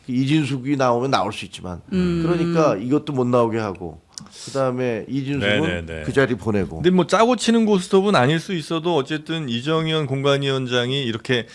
이진숙이 나오면 나올 수 있지만 그러니까 이것도 못 나오게 하고 그다음에 이진숙은 네네네. 그 자리 보내고. 근데 뭐 짜고 치는 고스톱은 아닐 수 있어도 어쨌든 이정현 공관위원장이 이렇게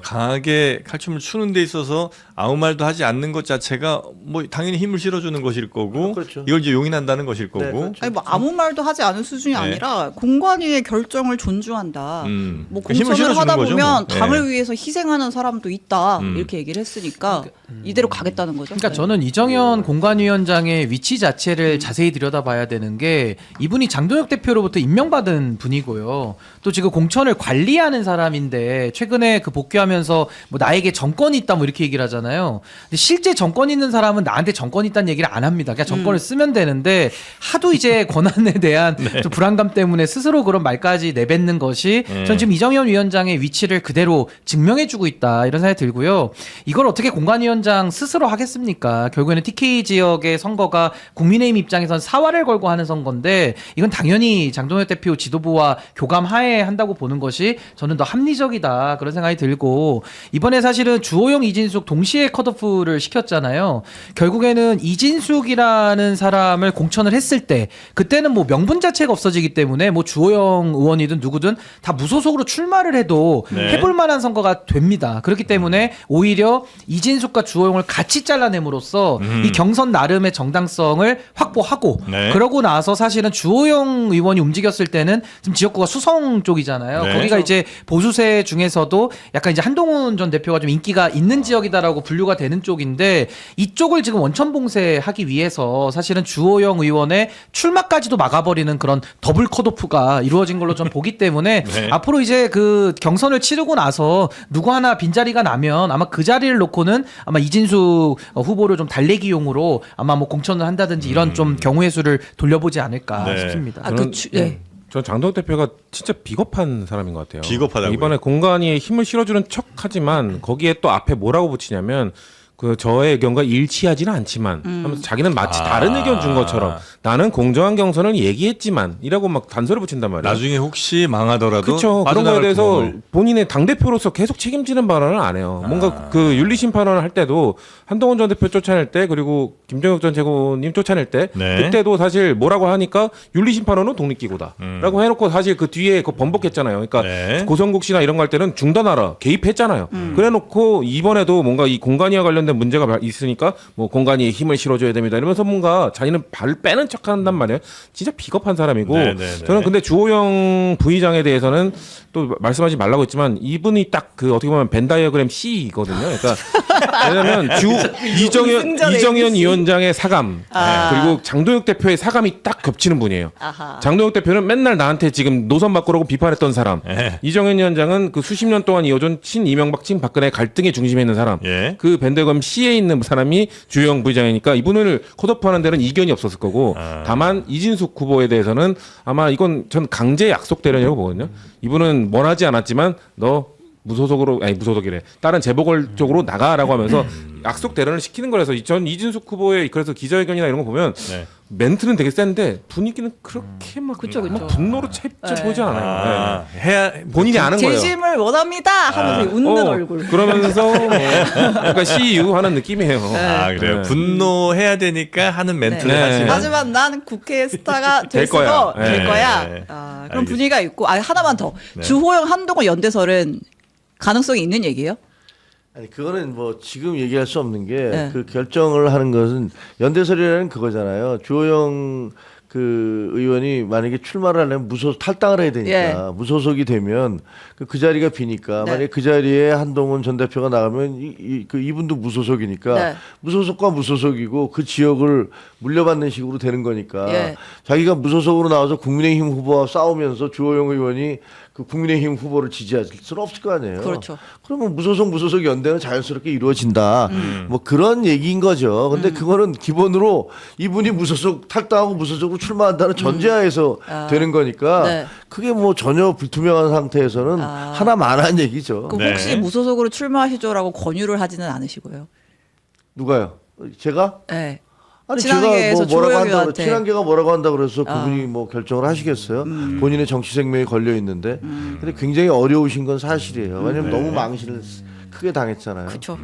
강하게 칼춤을 추는 데 있어서 아무 말도 하지 않는 것 자체가 뭐 당연히 힘을 실어주는 것일 거고 그렇죠. 이걸 이제 용인한다는 것일 거고 네, 그렇죠. 아니 뭐 아무 말도 하지 않은 수준이 네. 아니라 공관위의 결정을 존중한다. 뭐 그 힘을 공천을 실어주는 하다 거죠, 보면 뭐. 네. 당을 위해서 희생하는 사람도 있다. 이렇게 얘기를 했으니까 이대로 가겠다는 거죠. 그러니까 네. 저는 이정현 공관위원장의 위치 자체를 자세히 들여다봐야 되는 게 이분이 장동혁 대표로부터 임명받은 분이고요. 또 지금 공천을 관리하는 사람인데 최근에 그 복귀하면서 뭐 나에게 정권이 있다 뭐 이렇게 얘기를 하잖아요. 근데 실제 정권 있는 사람은 나한테 정권이 있다는 얘기를 안 합니다. 그냥 정권을 쓰면 되는데 하도 이제 권한에 대한 좀 불안감 때문에 스스로 그런 말까지 내뱉는 것이 전 지금 이정현 위원장의 위치를 그대로 증명해주고 있다 이런 생각이 들고요. 이걸 어떻게 공관위원장 스스로 하겠습니까? 결국에는 TK 지역의 선거가 국민의힘 입장에선 사활을 걸고 하는 선거인데 이건 당연히 장동혁 대표 지도부와 교감하에 한다고 보는 것이 저는 더 합리적이다 그런 생각이 들고 이번에 사실은 주호영, 이진숙 동시에 컷오프를 시켰잖아요. 결국에는 이진숙이라는 사람을 공천을 했을 때 그때는 뭐 명분 자체가 없어지기 때문에 뭐 주호영 의원이든 누구든 다 무소속으로 출마를 해도 네. 해볼 만한 선거가 됩니다. 그렇기 때문에 오히려 이진숙과 주호영을 같이 잘라냄으로써 이 경선 나름의 정당성을 확보하고 네. 그러고 나서 사실은 주호영 의원이 움직였을 때는 지금 지역구가 수성 쪽이잖아요. 네. 거기가 이제 보수세 중에서도 약간 이제 한동훈 전 대표가 좀 인기가 있는 지역이다라고 분류가 되는 쪽인데 이쪽을 지금 원천봉쇄하기 위해서 사실은 주호영 의원의 출마까지도 막아버리는 그런 더블 컷오프가 이루어진 걸로 좀 보기 때문에 네. 앞으로 이제 그 경선을 치르고 나서 누구 하나 빈자리가 나면 아마 그 자리를 놓고는 아마 이진숙 후보를 좀 달래기용으로 아마 뭐 공천을 한다든지 이런 좀 경우의 수를 돌려보지 않을까 네. 싶습니다. 전 장동혁 대표가 진짜 비겁한 사람인 것 같아요. 비겁하다고요? 이번에 공관위에 힘을 실어주는 척하지만 거기에 또 앞에 뭐라고 붙이냐면 그 저의 의견과 일치하지는 않지만 하면서 자기는 마치 다른 의견 준 것처럼 나는 공정한 경선을 얘기했지만 이라고 막 단서를 붙인단 말이에요. 나중에 혹시 망하더라도 그렇죠. 그런 거에 빠져나갈 대해서 구멍을. 본인의 당 대표로서 계속 책임지는 발언을 안 해요. 뭔가 그 윤리 심판원을 할 때도 한동훈 전 대표 쫓아낼 때 그리고 김정혁 전 최고님 쫓아낼 때 네. 그때도 사실 뭐라고 하니까 윤리 심판원은 독립기구다라고 해놓고 사실 그 뒤에 그 번복했잖아요. 그러니까 네. 고성국시나 이런 거 할 때는 중단하라 개입했잖아요. 그래놓고 이번에도 뭔가 이 공관위와 관련된 문제가 있으니까 뭐 공관위에 힘을 실어줘야 됩니다. 이러면서 뭔가 자기는 발을 빼는 척한단 말이에요. 진짜 비겁한 사람이고 네, 네, 네. 저는 근데 주호영 부의장에 대해서는 또 말씀하지 말라고 했지만 이분이 딱 그 어떻게 보면 벤 다이어그램 C거든요. 그러니까 왜냐면 이정현 위원장의 사감 그리고 장동혁 대표의 사감이 딱 겹치는 분이에요. 아하. 장동혁 대표는 맨날 나한테 지금 노선 바꾸라고 비판했던 사람. 이정현 위원장은 그 수십 년 동안 이어진 친 이명박 친 박근혜 갈등의 중심에 있는 사람. 예. 그 벤 다이어그램 지금 C에 있는 사람이 주호영 부의장이니까 이분을 컷오프하는 데는 이견이 없었을 거고 다만 이진숙 후보에 대해서는 아마 이건 전 강제 약속 대련이라고 보거든요. 이분은 원하지 않았지만 너 무소속으로 아니 무소속이래 다른 재보궐 쪽으로 나가라고 하면서 약속 대련을 시키는 거라서 전 이진숙 후보의 그래서 기자회견이나 이런 거 보면 네. 멘트는 되게 센데 분위기는 그렇게 막 그쵸, 그쵸. 막 분노로 채찍 보지 않아요. 네. 해야 본인이 아는 거예요. 재심을 원합니다 하면서 웃는 얼굴. 그러면서 약간 CU 하는 느낌이에요. 아 그래요. 네. 분노해야 되니까 하는 멘트를 네. 하시면 하지만 난 국회 스타가 될 될 거야. 수도 될 네. 거야. 네. 그런 알겠습니다. 분위기가 있고 하나만 더. 네. 주호영 한동훈 연대설은 가능성이 있는 얘기예요? 아니 그거는 뭐 지금 얘기할 수 없는 게 네. 그 결정을 하는 것은 연대설이라는 그거잖아요. 주호영 그 의원이 만약에 출마를 하려면 탈당을 해야 되니까 예. 무소속이 되면 그 자리가 비니까 네. 만약에 그 자리에 한동훈 전 대표가 나가면 이분도 무소속이니까 네. 무소속과 무소속이고 그 지역을 물려받는 식으로 되는 거니까 예. 자기가 무소속으로 나와서 국민의힘 후보와 싸우면서 주호영 의원이 그 국민의힘 후보를 지지할 수는 없을 거 아니에요. 그렇죠. 그러면 무소속 연대는 자연스럽게 이루어진다. 뭐 그런 얘기인 거죠. 근데 그거는 기본으로 이분이 무소속 탈당하고 무소속으로 출마한다는 전제하에서 되는 거니까 네. 그게 뭐 전혀 불투명한 상태에서는 하나만한 얘기죠. 그럼 네. 혹시 무소속으로 출마하시죠라고 권유를 하지는 않으시고요? 누가요? 제가? 네. 아니 친한계에서 제가 뭐 뭐라고 주호영 한다고 의원한테. 친한계가 뭐라고 한다 그래서 그분이 뭐 결정을 하시겠어요? 본인의 정치 생명이 걸려 있는데 근데 굉장히 어려우신 건 사실이에요. 왜냐면 너무 망신을 크게 당했잖아요. 그렇죠.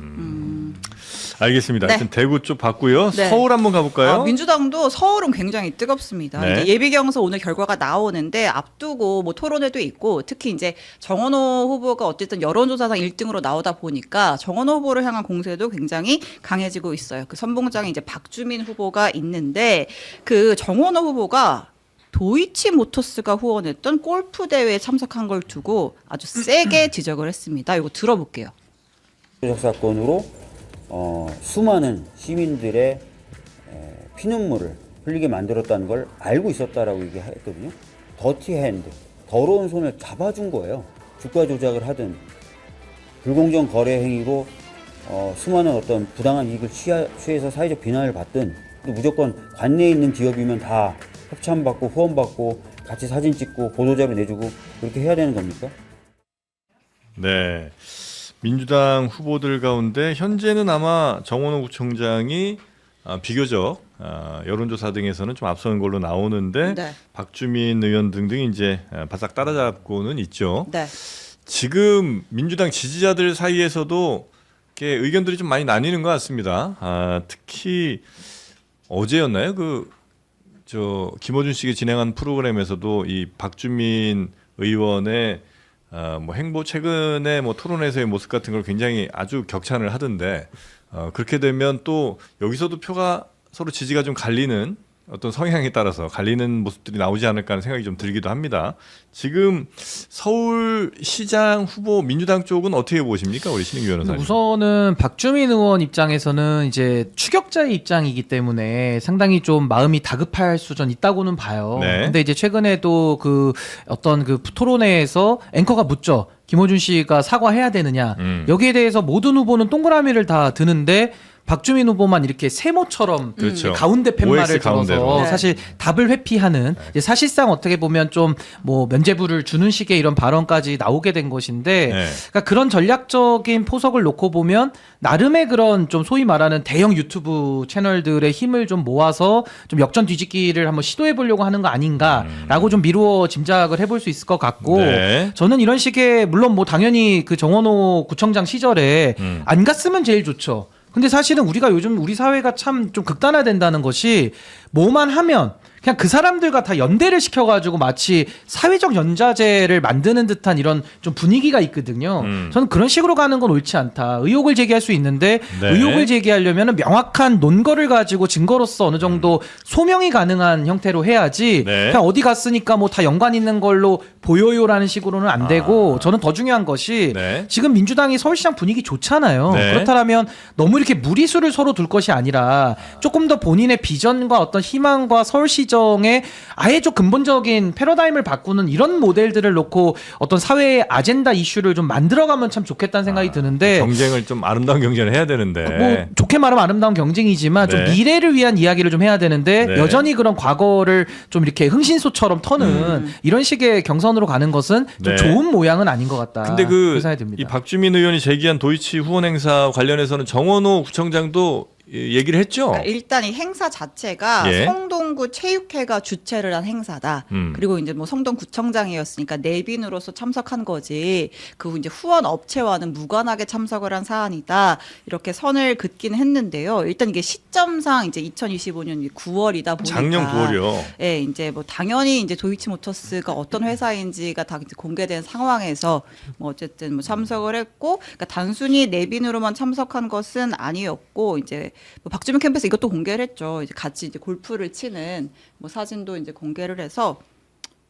알겠습니다. 네. 하여튼 대구 쪽 봤고요. 네. 서울 한번 가볼까요? 민주당도 서울은 굉장히 뜨겁습니다. 네. 이제 예비경선 오늘 결과가 나오는데 앞두고 뭐 토론회도 있고 특히 이제 정원호 후보가 어쨌든 여론조사상 1등으로 나오다 보니까 정원호 후보를 향한 공세도 굉장히 강해지고 있어요. 그 선봉장에 이제 박주민 후보가 있는데 그 정원호 후보가 도이치모터스가 후원했던 골프 대회에 참석한 걸 두고 아주 세게 지적을 했습니다. 이거 들어볼게요. 조작 사건으로 수많은 시민들의 피눈물을 흘리게 만들었다는 걸 알고 있었다라고 얘기했거든요. 더티 핸드, 더러운 손을 잡아준 거예요. 주가 조작을 하든 불공정 거래 행위로 수많은 어떤 부당한 이익을 취해서 사회적 비난을 받든 또 무조건 관내에 있는 기업이면 다 협찬받고 후원받고 같이 사진 찍고 보도자료 내주고 그렇게 해야 되는 겁니까? 네. 민주당 후보들 가운데 현재는 아마 정원호 구청장이 비교적 여론조사 등에서는 좀 앞서는 걸로 나오는데 네. 박주민 의원 등등이 이제 바싹 따라잡고는 있죠. 네. 지금 민주당 지지자들 사이에서도 이렇게 의견들이 좀 많이 나뉘는 것 같습니다. 특히 어제였나요? 김어준 씨가 진행한 프로그램에서도 이 박주민 의원의 뭐 행보 최근에 뭐 토론에서의 모습 같은 걸 굉장히 아주 격찬을 하던데 그렇게 되면 또 여기서도 표가 서로 지지가 좀 갈리는 어떤 성향에 따라서 갈리는 모습들이 나오지 않을까 하는 생각이 좀 들기도 합니다. 지금 서울시장 후보 민주당 쪽은 어떻게 보십니까, 우리 신인규 변호사님? 우선은 박주민 의원 입장에서는 이제 추격자의 입장이기 때문에 상당히 좀 마음이 다급할 수전 있다고는 봐요. 네. 근데 이제 최근에도 그 어떤 그 토론회에서 앵커가 묻죠. 김어준 씨가 사과해야 되느냐. 여기에 대해서 모든 후보는 동그라미를 다 드는데 박주민 후보만 이렇게 세모처럼 그렇죠. 가운데 팻말을 OX 가운데로. 들어서 네. 사실 답을 회피하는 이제 사실상 어떻게 보면 좀 뭐 면죄부를 주는 식의 이런 발언까지 나오게 된 것인데 네. 그러니까 그런 전략적인 포석을 놓고 보면 나름의 그런 좀 소위 말하는 대형 유튜브 채널들의 힘을 좀 모아서 좀 역전 뒤집기를 한번 시도해 보려고 하는 거 아닌가라고 좀 미루어 짐작을 해볼 수 있을 것 같고 네. 저는 이런 식의 물론 뭐 당연히 그 정원호 구청장 시절에 안 갔으면 제일 좋죠. 근데 사실은 우리가 요즘 우리 사회가 참 좀 극단화된다는 것이 뭐만 하면 그냥 그 사람들과 다 연대를 시켜가지고 마치 사회적 연자제를 만드는 듯한 이런 좀 분위기가 있거든요. 저는 그런 식으로 가는 건 옳지 않다. 의혹을 제기할 수 있는데 네. 의혹을 제기하려면 명확한 논거를 가지고 증거로서 어느 정도 소명이 가능한 형태로 해야지 네. 그냥 어디 갔으니까 뭐 다 연관 있는 걸로 보여요라는 식으로는 안 되고 저는 더 중요한 것이 네. 지금 민주당이 서울시장 분위기 좋잖아요. 네. 그렇다면 너무 이렇게 무리수를 서로 둘 것이 아니라 조금 더 본인의 비전과 어떤 희망과 서울시장 시점에 아예 좀 근본적인 패러다임을 바꾸는 이런 모델들을 놓고 어떤 사회의 아젠다 이슈를 좀 만들어가면 참 좋겠다는 생각이 드는데 경쟁을 좀 아름다운 경쟁을 해야 되는데. 뭐 좋게 말하면 아름다운 경쟁이지만 좀 네. 미래를 위한 이야기를 좀 해야 되는데 네. 여전히 그런 과거를 좀 이렇게 흥신소처럼 터는 이런 식의 경선으로 가는 것은 좀 네. 좋은 모양은 아닌 것 같다. 근데 그런 생각이 듭니다. 이 박주민 의원이 제기한 도이치 후원 행사 관련해서는 정원호 구청장도 얘기를 했죠. 그러니까 일단 이 행사 자체가 예. 성동구 체육회가 주최를 한 행사다. 그리고 이제 뭐 성동구청장이었으니까 내빈으로서 참석한 거지. 그 이제 후원 업체와는 무관하게 참석을 한 사안이다. 이렇게 선을 긋긴 했는데요. 일단 이게 시점상 이제 2025년 9월이다 보니까 작년 9월이요. 예, 이제 뭐 당연히 이제 도이치모터스가 어떤 회사인지가 다 이제 공개된 상황에서 뭐 어쨌든 뭐 참석을 했고, 그러니까 단순히 내빈으로만 참석한 것은 아니었고, 이제 뭐 박주민 캠프에서 이것도 공개를 했죠. 이제 같이 이제 골프를 치는 뭐 사진도 이제 공개를 해서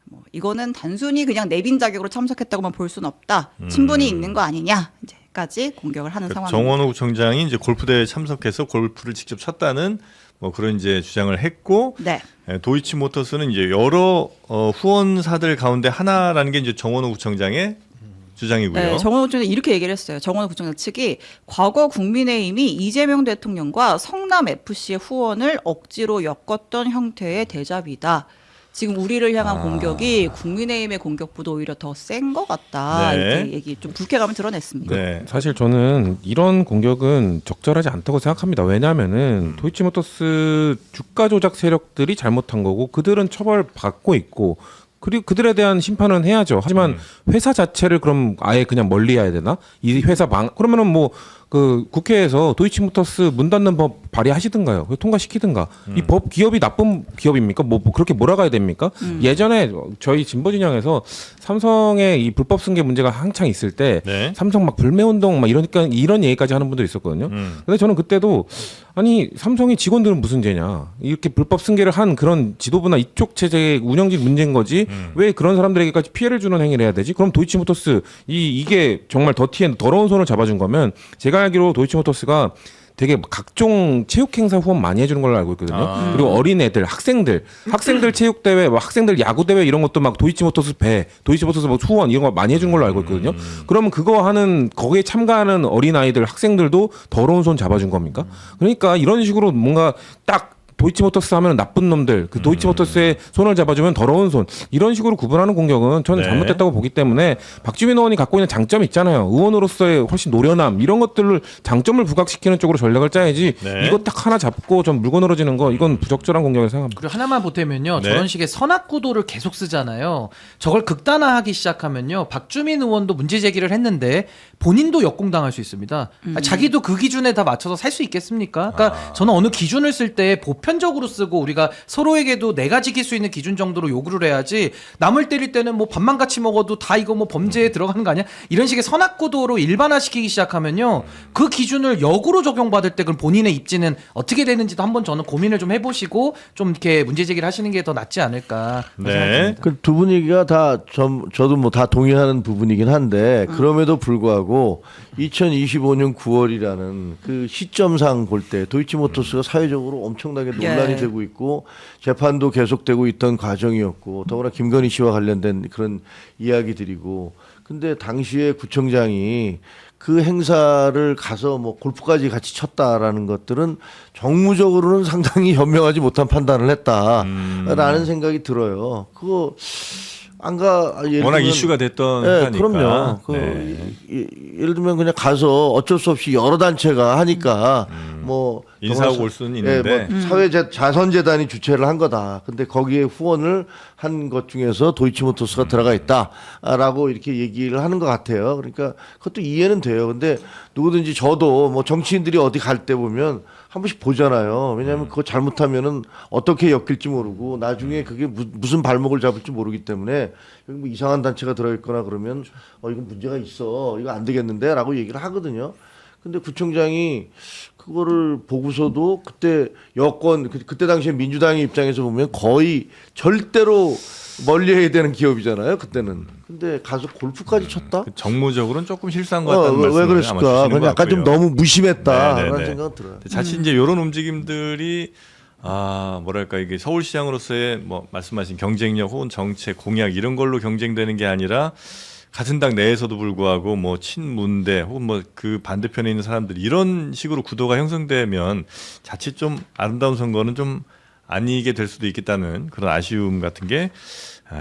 뭐 이거는 단순히 그냥 내빈 자격으로 참석했다고만 볼 수는 없다. 친분이 있는 거 아니냐 이제까지 공격을 하는 상황입니다. 정원호 구청장이 이제 골프 대회에 참석해서 골프를 직접 쳤다는 뭐 그런 이제 주장을 했고, 네. 도이치모터스는 이제 여러 후원사들 가운데 하나라는 게 이제 정원호 구청장의 주장이고요. 네, 정원호 구청장 이렇게 얘기를 했어요. 정원호 구청장 측이 과거 국민의힘이 이재명 대통령과 성남 FC의 후원을 억지로 엮었던 형태의 대잡이다. 지금 우리를 향한 공격이 국민의힘의 공격보다 오히려 더 센 것 같다. 네. 이렇게 얘기 좀 불쾌감을 드러냈습니다. 네. 사실 저는 이런 공격은 적절하지 않다고 생각합니다. 왜냐하면은 도이치모터스 주가 조작 세력들이 잘못한 거고 그들은 처벌받고 있고 그리고 그들에 대한 심판은 해야죠. 하지만 회사 자체를 그럼 아예 그냥 멀리해야 되나? 이 회사 그러면은 뭐 그 국회에서 도이치모터스 문 닫는 법 발의하시든가요. 통과시키든가. 이 법 기업이 나쁜 기업입니까? 뭐 그렇게 몰아가야 됩니까? 예전에 저희 진보 진영에서 삼성의 이 불법 승계 문제가 한창 있을 때 네. 삼성 막 불매운동 막 이러니까 이런 얘기까지 하는 분도 있었거든요. 근데 저는 그때도 아니 삼성이 직원들은 무슨 죄냐 이렇게 불법 승계를 한 그런 지도부나 이쪽 체제의 운영직 문제인 거지 왜 그런 사람들에게까지 피해를 주는 행위를 해야 되지? 그럼 도이치모터스 이게 정말 더티앤 더러운 손을 잡아준 거면 제가 알기로 도이치모터스가 되게 각종 체육 행사 후원 많이 해주는 걸로 알고 있거든요. 그리고 어린 애들, 학생들 체육 대회, 학생들 야구 대회 이런 것도 막 도이치모터스 도이치모터스 뭐 후원 이런 거 많이 해준 걸로 알고 있거든요. 그러면 그거 하는 거기에 참가하는 어린 아이들, 학생들도 더러운 손 잡아준 겁니까? 그러니까 이런 식으로 뭔가 딱 도이치모터스 하면 나쁜 놈들, 그 도이치모터스의 손을 잡아주면 더러운 손 이런 식으로 구분하는 공격은 저는 네. 잘못됐다고 보기 때문에 박주민 의원이 갖고 있는 장점이 있잖아요. 의원으로서의 훨씬 노련함 이런 것들을 장점을 부각시키는 쪽으로 전략을 짜야지 네. 이거 딱 하나 잡고 좀 물고 늘어지는 거 이건 부적절한 공격을 생각합니다. 그리고 하나만 보태면요. 네. 저런 식의 선악 구도를 계속 쓰잖아요. 저걸 극단화하기 시작하면요. 박주민 의원도 문제 제기를 했는데 본인도 역공당할 수 있습니다. 자기도 그 기준에 다 맞춰서 살 수 있겠습니까? 그러니까 저는 어느 기준을 쓸 때 보편적으로 쓰고 우리가 서로에게도 내가 지킬 수 있는 기준 정도로 요구를 해야지 남을 때릴 때는 뭐 밥만 같이 먹어도 다 이거 뭐 범죄에 들어가는 거 아니야? 이런 식의 선악 구도로 일반화시키기 시작하면요. 그 기준을 역으로 적용받을 때 그럼 본인의 입지는 어떻게 되는지도 한번 저는 고민을 좀 해보시고 좀 이렇게 문제 제기를 하시는 게 더 낫지 않을까 네. 생각합니다. 그 두 분 얘기가 다 저도 뭐 다 동의하는 부분이긴 한데 그럼에도 불구하고 2025년 9월이라는 그 시점상 볼 때 도이치모터스가 사회적으로 엄청나게 논란이 예. 되고 있고 재판도 계속되고 있던 과정이었고 더구나 김건희 씨와 관련된 그런 이야기들이고 근데 당시에 구청장이 그 행사를 가서 뭐 골프까지 같이 쳤다라는 것들은 정무적으로는 상당히 현명하지 못한 판단을 했다라는 생각이 들어요. 그거 워낙 이슈가 됐던 네, 행사니까. 그럼요. 예를 들면 그냥 가서 어쩔 수 없이 여러 단체가 하니까 뭐 인사하고 올 수는 있는데. 뭐 사회 자선재단이 주최를 한 거다. 근데 거기에 후원을 한 것 중에서 도이치모터스가 들어가 있다라고 이렇게 얘기를 하는 것 같아요. 그러니까 그것도 이해는 돼요. 근데 누구든지 저도 뭐 정치인들이 어디 갈 때 보면 한 번씩 보잖아요. 왜냐하면 그거 잘못하면은 어떻게 엮일지 모르고 나중에 그게 무슨 발목을 잡을지 모르기 때문에 여기 뭐 이상한 단체가 들어있거나 그러면 이거 문제가 있어. 이거 안 되겠는데라고 얘기를 하거든요. 근데 구청장이 그거를 보고서도 그때 여권 그때 당시에 민주당의 입장에서 보면 거의 절대로 멀리해야 되는 기업이잖아요. 그때는. 근데 가서 골프까지 쳤다? 정무적으로는 조금 실수한 것 같다는 왜 말씀을 그랬을까? 아마 주시는 그냥 것 약간 좀 같고요. 너무 무심했다라는 네네네. 생각은 들어요. 자칫 이제 이런 움직임들이 뭐랄까 이게 서울시장으로서의 뭐 말씀하신 경쟁력 혹은 정책 공약 이런 걸로 경쟁되는 게 아니라 같은 당 내에서도 불구하고 뭐 친문대 혹은 뭐 그 반대편에 있는 사람들 이런 식으로 구도가 형성되면 자칫 좀 아름다운 선거는 좀 아니게 될 수도 있겠다는 그런 아쉬움 같은 게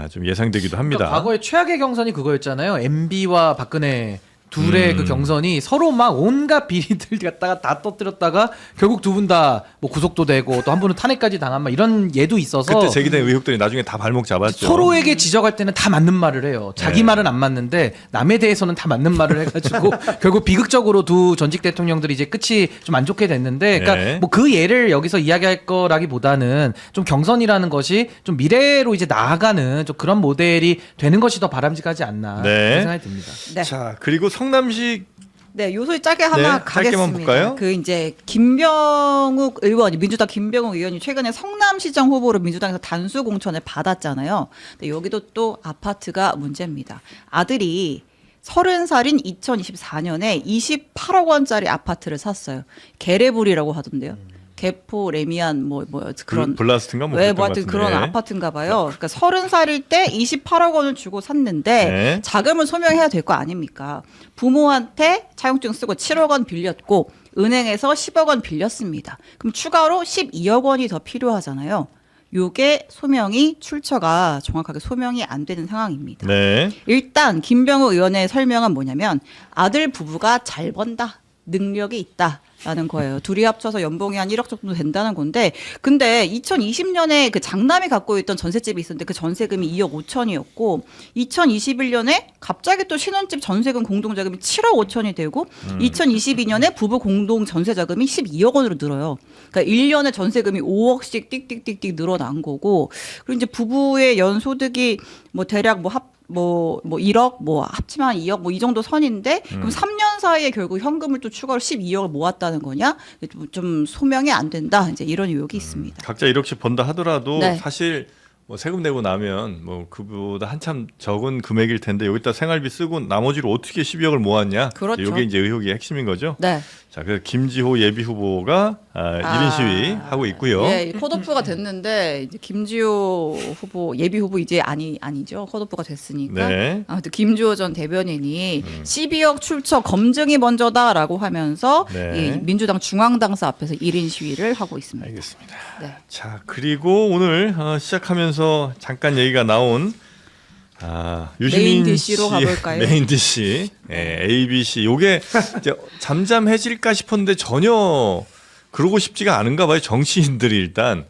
좀 예상되기도 합니다. 그러니까 과거에 최악의 경선이 그거였잖아요. MB와 박근혜 둘의 그 경선이 서로 막 온갖 비리들 갖다가 다 터뜨렸다가 결국 두 분 다 뭐 구속도 되고 또 한 분은 탄핵까지 당한 막 이런 예도 있어서 그때 제기된 의혹들이 나중에 다 발목 잡았죠. 서로에게 지적할 때는 다 맞는 말을 해요. 자기 네. 말은 안 맞는데 남에 대해서는 다 맞는 말을 해가지고 결국 비극적으로 두 전직 대통령들이 이제 끝이 좀 안 좋게 됐는데, 그러니까 네. 뭐 그 예를 여기서 이야기할 거라기보다는 좀 경선이라는 것이 좀 미래로 이제 나아가는 좀 그런 모델이 되는 것이 더 바람직하지 않나 네. 그런 생각이 듭니다. 네. 자, 그리고 성남시 네, 요소리 짧게 하나 네, 가겠습니다. 짧게만 볼까요? 그 이제 김병욱 의원이 민주당 김병욱 의원이 최근에 성남시장 후보로 민주당에서 단수 공천을 받았잖아요. 근데 여기도 또 아파트가 문제입니다. 아들이 30살인 2024년에 28억 원짜리 아파트를 샀어요. 게레불이라고 하던데요. 개포 레미안 뭐 그런 블라스트인가 뭐 네, 그랬던 뭐 것 하여튼 같은데. 그런 아파트인가 봐요. 그러니까 30살일 때 28억 원을 주고 샀는데 네. 자금을 소명해야 될 거 아닙니까? 부모한테 차용증 쓰고 7억 원 빌렸고 은행에서 10억 원 빌렸습니다. 그럼 추가로 12억 원이 더 필요하잖아요. 요게 소명이 출처가 정확하게 소명이 안 되는 상황입니다. 네. 일단 김병우 의원의 설명은 뭐냐면 아들 부부가 잘 번다. 능력이 있다라는 거예요. 둘이 합쳐서 연봉이 한 1억 정도 된다는 건데, 근데 2020년에 그 장남이 갖고 있던 전셋집이 있었는데 그 전세금이 2억 5천이었고 2021년에 갑자기 또 신혼집 전세금 공동자금이 7억 5천이 되고 2022년에 부부 공동 전세자금이 12억 원으로 늘어요. 그러니까 1년에 전세금이 5억씩 띡띡띡띡 늘어난 거고, 그리고 이제 부부의 연소득이 뭐 대략 뭐 1억 뭐 합치면 2억 뭐 이 정도 선인데 그럼 3년 사이에 결국 현금을 또 추가로 12억을 모았다는 거냐? 좀 소명이 안 된다. 이제 이런 의혹이 있습니다. 각자 1억씩 번다 하더라도 네. 사실 뭐 세금 내고 나면 뭐 그보다 한참 적은 금액일 텐데 여기다 생활비 쓰고 나머지로 어떻게 12억을 모았냐? 그렇죠. 이게 이제 의혹의 핵심인 거죠. 네. 자, 그래서 김지호 예비 후보가 1인 시위 하고 있고요. 예, 컷오프가 됐는데 이제 김지호 후보 예비 후보 이제 아니죠. 컷오프가 됐으니까. 네. 아무튼 김주호 전 대변인이 12억 출처 검증이 먼저다라고 하면서 네. 이 민주당 중앙당사 앞에서 1인 시위를 하고 있습니다. 알겠습니다. 네. 자, 그리고 오늘 시작하면서 잠깐 얘기가 나온 유시민 메인 DC로 씨의 가볼까요? 메인 DC, ABC. 요게 이제 잠잠해질까 싶었는데 전혀 그러고 싶지가 않은가 봐요. 정치인들이 일단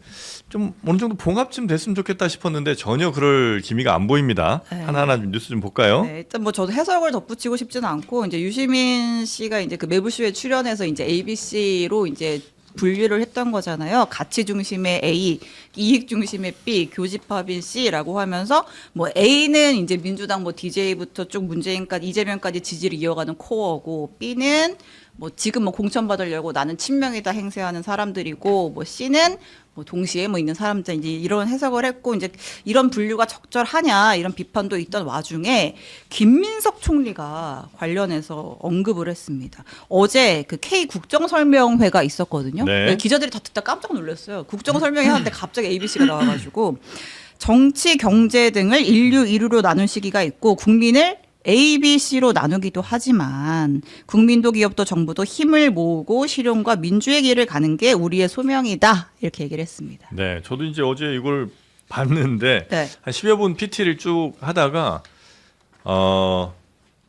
좀 어느 정도 봉합 좀 됐으면 좋겠다 싶었는데 전혀 그럴 기미가 안 보입니다. 네. 하나하나 좀 뉴스 좀 볼까요? 네, 일단 뭐 저도 해석을 덧붙이고 싶지는 않고 이제 유시민 씨가 이제 그 매부쇼에 출연해서 이제 ABC로 이제 분류를 했던 거잖아요. 가치 중심의 A, 이익 중심의 B, 교집합인 C라고 하면서 뭐 A는 이제 민주당 뭐 DJ부터 쭉 문재인까지 이재명까지 지지를 이어가는 코어고, B는 뭐 지금 뭐 공천 받으려고 나는 친명이다 행세하는 사람들이고, 뭐 C는 뭐 동시에 뭐 있는 사람들, 이제 이런 해석을 했고, 이제 이런 분류가 적절하냐 이런 비판도 있던 와중에 김민석 총리가 관련해서 언급을 했습니다. 어제 그 K 국정설명회가 있었거든요. 네. 기자들이 다 듣다 깜짝 놀랐어요. 국정설명회 하는데 갑자기 ABC가 나와가지고 정치, 경제 등을 인류 2루로 나눈 시기가 있고 국민을 A, B, C로 나누기도 하지만 국민도 기업도 정부도 힘을 모으고 실용과 민주의 길을 가는 게 우리의 소명이다. 이렇게 얘기를 했습니다. 네, 저도 이제 어제 이걸 봤는데 네. 한 10여 분 PT를 쭉 하다가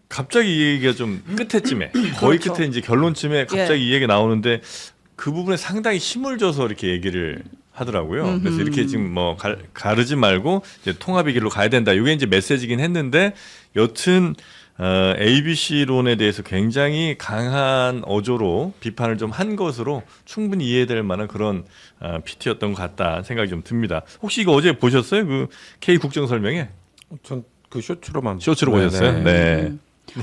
갑자기 이 얘기가 좀 끝에쯤에 거의 그렇죠. 끝에 이제 결론쯤에 갑자기 이 얘기 나오는데 그 부분에 상당히 힘을 줘서 이렇게 얘기를 하더라고요. 그래서 이렇게 지금 뭐 가르지 말고 이제 통합의 길로 가야 된다. 이게 이제 메시지긴 했는데 여튼 ABC론에 대해서 굉장히 강한 어조로 비판을 좀 한 것으로 충분히 이해될 만한 그런 PT였던 것 같다 생각이 좀 듭니다. 혹시 이거 어제 보셨어요? 그 K 국정 설명회? 전 그 쇼츠로만 쇼츠로 네, 보셨어요? 네. 네.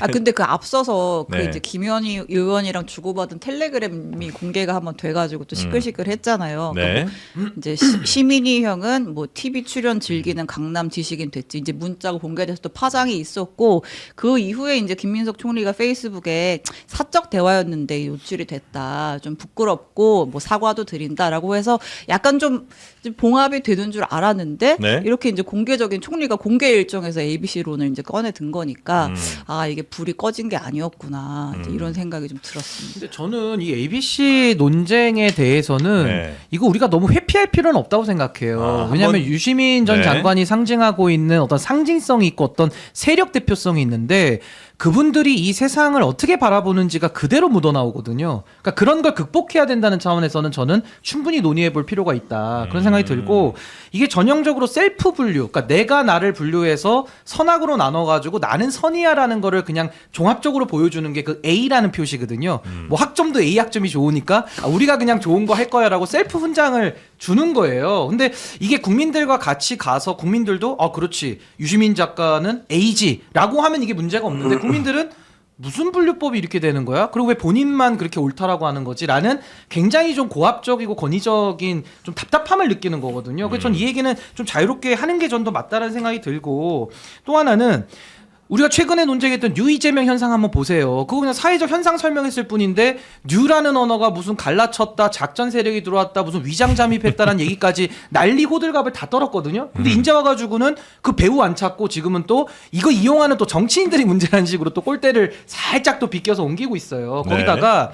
아 근데 그 앞서서 그 네. 이제 김현희 의원이랑 주고받은 텔레그램이 공개가 한번 돼가지고 또 시끌시끌했잖아요. 네. 그러니까 이제 시민이 형은 뭐 TV 출연 즐기는 강남 지식인 됐지. 이제 문자가 공개돼서 또 파장이 있었고 그 이후에 이제 김민석 총리가 페이스북에 사적 대화였는데 노출이 됐다. 좀 부끄럽고 뭐 사과도 드린다라고 해서 약간 좀 봉합이 되는 줄 알았는데 네. 이렇게 이제 공개적인 총리가 공개 일정에서 ABC론을 이제 꺼내 든 거니까 아 이게 불이 꺼진 게 아니었구나 이제 이런 생각이 좀 들었습니다. 근데 저는 이 ABC 논쟁에 대해서는 네. 이거 우리가 너무 회피할 필요는 없다고 생각해요. 아, 왜냐하면 한번- 유시민 전 네. 장관이 상징하고 있는 어떤 상징성이 있고 어떤 세력 대표성이 있는데 그분들이 이 세상을 어떻게 바라보는지가 그대로 묻어나오거든요. 그러니까 그런 걸 극복해야 된다는 차원에서는 저는 충분히 논의해 볼 필요가 있다. 그런 생각이 들고 이게 전형적으로 셀프 분류, 그러니까 내가 나를 분류해서 선악으로 나눠가지고 나는 선이야라는 거를 그냥 종합적으로 보여주는 게 그 A라는 표시거든요. 뭐 학점도 A 학점이 좋으니까 아, 우리가 그냥 좋은 거 할 거야라고 셀프 훈장을 주는 거예요. 근데 이게 국민들과 같이 가서 국민들도 그렇지 유시민 작가는 A지라고 하면 이게 문제가 없는데 국민들은 무슨 분류법이 이렇게 되는 거야? 그리고 왜 본인만 그렇게 옳다라고 하는 거지? 라는 굉장히 좀 고압적이고 권위적인 좀 답답함을 느끼는 거거든요. 그래서 전 이 얘기는 좀 자유롭게 하는 게 전 더 맞다라는 생각이 들고 또 하나는 우리가 최근에 논쟁했던 뉴 이재명 현상 한번 보세요. 그거 그냥 사회적 현상 설명했을 뿐인데 뉴라는 언어가 무슨 갈라쳤다, 작전 세력이 들어왔다, 무슨 위장 잠입했다라는 얘기까지 난리 호들갑을 다 떨었거든요. 근데 이제 와가지고는 그 배우 안 찾고 지금은 또 이거 이용하는 또 정치인들이 문제라는 식으로 또 꼴대를 살짝 또 비껴서 옮기고 있어요. 거기다가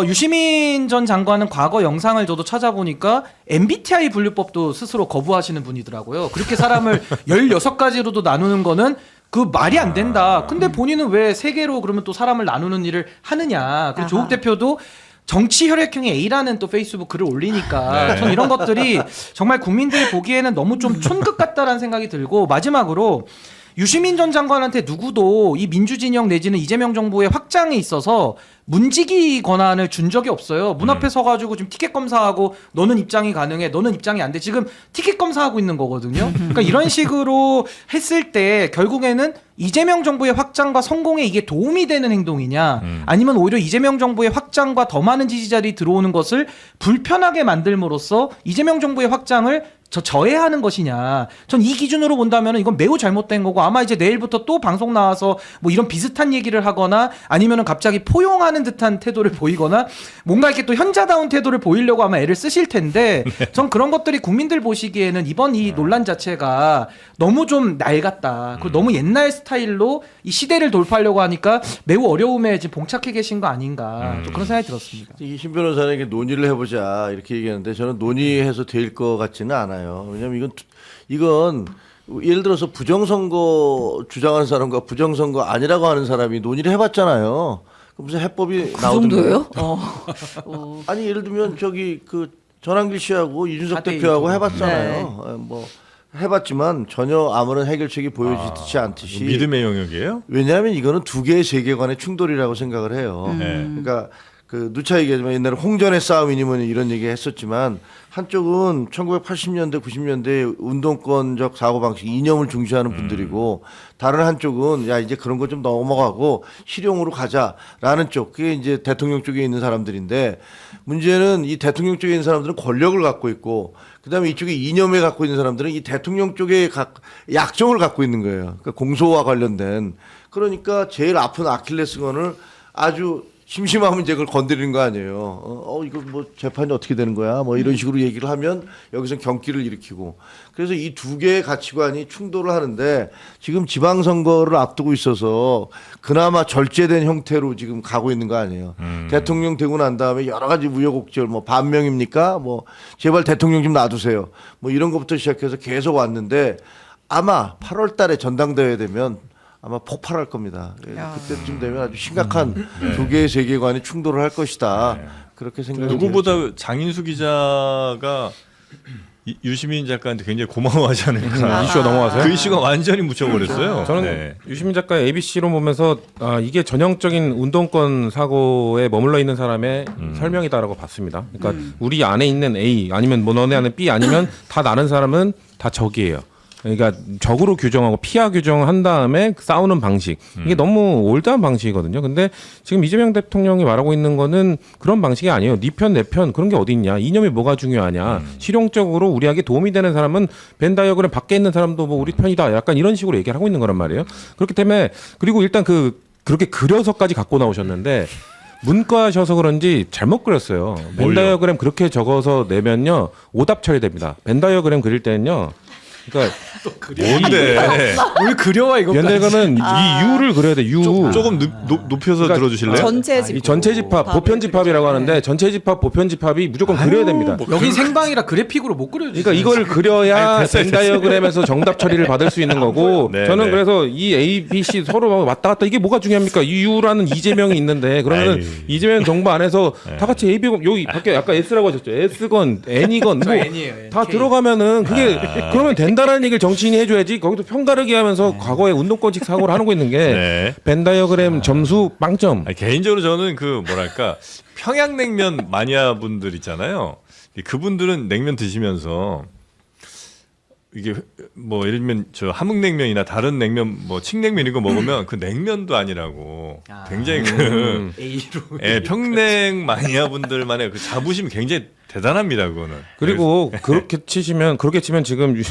유시민 전 장관은 과거 영상을 저도 찾아보니까 MBTI 분류법도 스스로 거부하시는 분이더라고요. 그렇게 사람을 16가지로도 나누는 거는 그 말이 안 된다. 근데 본인은 왜 세 개로 그러면 또 사람을 나누는 일을 하느냐. 그리고 조국 대표도 정치 혈액형의 A라는 또 페이스북 글을 올리니까 네. 전 이런 것들이 정말 국민들이 보기에는 너무 좀 촌극 같다라는 생각이 들고 마지막으로 유시민 전 장관한테 누구도 이 민주진영 내지는 이재명 정부의 확장에 있어서 문지기 권한을 준 적이 없어요. 문 앞에 서가지고 지금 티켓 검사하고 너는 입장이 가능해, 너는 입장이 안 돼. 지금 티켓 검사하고 있는 거거든요. 그러니까 이런 식으로 했을 때 결국에는 이재명 정부의 확장과 성공에 이게 도움이 되는 행동이냐 아니면 오히려 이재명 정부의 확장과 더 많은 지지자들이 들어오는 것을 불편하게 만들므로써 이재명 정부의 확장을 저해하는 것이냐. 전 이 기준으로 본다면 이건 매우 잘못된 거고 아마 이제 내일부터 또 방송 나와서 뭐 이런 비슷한 얘기를 하거나 아니면은 갑자기 포용하는 듯한 태도를 보이거나 뭔가 이렇게 또 현자다운 태도를 보이려고 아마 애를 쓰실 텐데 전 그런 것들이 국민들 보시기에는 이번 이 논란 자체가 너무 좀 낡았다. 그리고 너무 옛날 스타일로 이 시대를 돌파하려고 하니까 매우 어려움에 지금 봉착해 계신 거 아닌가. 좀 그런 생각이 들었습니다. 이 신 변호사에게 논의를 해보자 이렇게 얘기하는데 저는 논의해서 될 것 같지는 않아요. 왜냐하면 이건 예를 들어서 부정선거 주장하는 사람과 부정선거 아니라고 하는 사람이 논의를 해봤잖아요. 무슨 해법이 그 나오던가요? 정도예요? 아니 예를 들면 저기 그 전한길 씨하고 이준석 4대1 대표하고 죠. 해봤잖아요. 뭐 해봤지만 전혀 아무런 해결책이 보여지지 않듯이. 믿음의 영역이에요? 왜냐하면 이거는 두 개의 세계관의 충돌이라고 생각을 해요. 네. 그러니까 그 누차 얘기하지만 옛날에 홍전의 싸움이니 뭐니 이런 얘기 했었지만 한쪽은 1980년대 90년대 운동권적 사고방식 이념을 중시하는 분들이고 다른 한쪽은 야 이제 그런 거 좀 넘어가고 실용으로 가자라는 쪽 그게 이제 대통령 쪽에 있는 사람들인데 문제는 이 대통령 쪽에 있는 사람들은 권력을 갖고 있고 그다음에 이쪽에 이념을 갖고 있는 사람들은 이 대통령 쪽에 약점을 갖고 있는 거예요. 그러니까 공소와 관련된 그러니까 제일 아픈 아킬레스건을 아주 심심하면 이제 그걸 건드리는 거 아니에요. 이거 뭐 재판이 어떻게 되는 거야? 뭐 이런 식으로 얘기를 하면 여기서 경기를 일으키고. 그래서 이 두 개의 가치관이 충돌을 하는데 지금 지방선거를 앞두고 있어서 그나마 절제된 형태로 지금 가고 있는 거 아니에요. 대통령 되고 난 다음에 여러 가지 우여곡절 뭐 반명입니까? 뭐 제발 대통령 좀 놔두세요. 뭐 이런 것부터 시작해서 계속 왔는데 아마 8월 달에 전당대회 되면 아마 폭발할 겁니다. 그때쯤 되면 아주 심각한 두 개의 세계관이 충돌을 할 것이다. 그렇게 생각이 누구보다 장인수 기자가 유시민 작가한테 굉장히 고마워하지 않을까. 이슈가 넘어가서요? 그 이슈가 완전히 묻혀버렸어요. 저는 네. 유시민 작가의 ABC로 보면서 이게 전형적인 운동권 사고에 머물러 있는 사람의 설명이다라고 봤습니다. 그러니까 우리 안에 있는 A 아니면 뭐 너네 안에 B 아니면 다 나는 사람은 다 적이에요. 그러니까 적으로 규정하고 피하 규정한 다음에 싸우는 방식 이게 너무 올드한 방식이거든요. 근데 지금 이재명 대통령이 말하고 있는 거는 그런 방식이 아니에요. 네 편 내 편 그런 게 어디 있냐. 이념이 뭐가 중요하냐. 실용적으로 우리에게 도움이 되는 사람은 벤 다이어그램 밖에 있는 사람도 뭐 우리 편이다. 약간 이런 식으로 얘기를 하고 있는 거란 말이에요. 그렇기 때문에 그리고 일단 그렇게 그려서까지 갖고 나오셨는데 문과셔서 그런지 잘못 그렸어요. 벤 다이어그램 그렇게 적어서 내면요 오답 처리됩니다. 벤 다이어그램 그릴 때는요. 그러니까 뭔데? 뭘 그려와 이거. 벤다이어그램은 이 U를 그려야 돼. U. 조금 높여서 그러니까 들어주실래요? 전체 집합. 이 전체 집합, 보편 집합이라고 하는데 전체 집합, 보편 집합이 무조건 그려야 됩니다. 여기 생방이라 그래픽으로 못 그려주죠. 그러니까 이걸 그려야 벤 다이어그램에서 정답 처리를 받을 수 있는 거고 네, 저는 네. 그래서 이 A, B, C 서로 왔다 갔다 이게 뭐가 중요합니까? 이 U라는 이재명이 있는데 그러면 아이. 이재명 정부 안에서 다 같이 A, B 여기 밖에 아까 S라고 하셨죠. S건 N이건 저 뭐 N이에요, N. 다 K. 들어가면은 그게 그러면 된다라는 얘기를 정치인이 해줘야지 거기도 편가르기 하면서 과거에 운동권식 사고를 하고 있는 게 네. 벤 다이어그램 점수 빵점. 아니, 개인적으로 저는 그 뭐랄까 평양냉면 마니아 분들 있잖아요. 그분들은 냉면 드시면서 이게 뭐 예를 들면 저 함흥냉면이나 다른 냉면 뭐 칡냉면 이거 먹으면 그 냉면도 아니라고 굉장히 그 A로. 예, 평냉 마니아 분들만의 그 자부심이 굉장히 대단합니다. 그거는. 그리고 그렇게 치시면 그렇게 치면 지금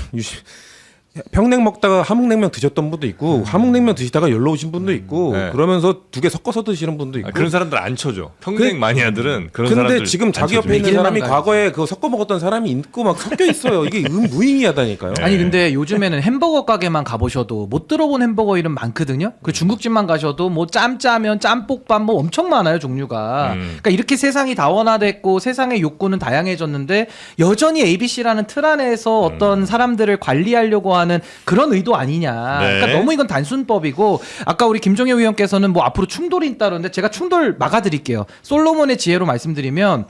평냉 먹다가 함흥냉면 드셨던 분도 있고 함흥냉면 드시다가 연로 오신 분도 있고 네. 그러면서 두 개 섞어서 드시는 분도 있고. 그런 사람들 안 쳐줘. 평냉 마니아들은 그런 근데 사람들 지금 안 자기 옆에 쳐줍니다. 있는 얘기만 사람이 가야지. 과거에 그거 섞어 먹었던 사람이 있고 막 섞여 있어요. 이게 무의미하다니까요. 아니 근데 요즘에는 햄버거 가게만 가보셔도 못 들어본 햄버거 이름 많거든요. 그 중국집만 가셔도 뭐 짬짜면 짬뽕밥 뭐 엄청 많아요 종류가. 그러니까 이렇게 세상이 다원화됐고 세상의 욕구는 다양해졌는데 여전히 ABC라는 틀 안에서 어떤 사람들을 관리하려고 하는 그런 의도 아니냐. 네. 그러니까 너무 이건 단순법이고 아까 우리 김종혜 의원께서는 뭐 앞으로 충돌이 있다는데 제가 충돌 막아드릴게요. 솔로몬의 지혜로 말씀드리면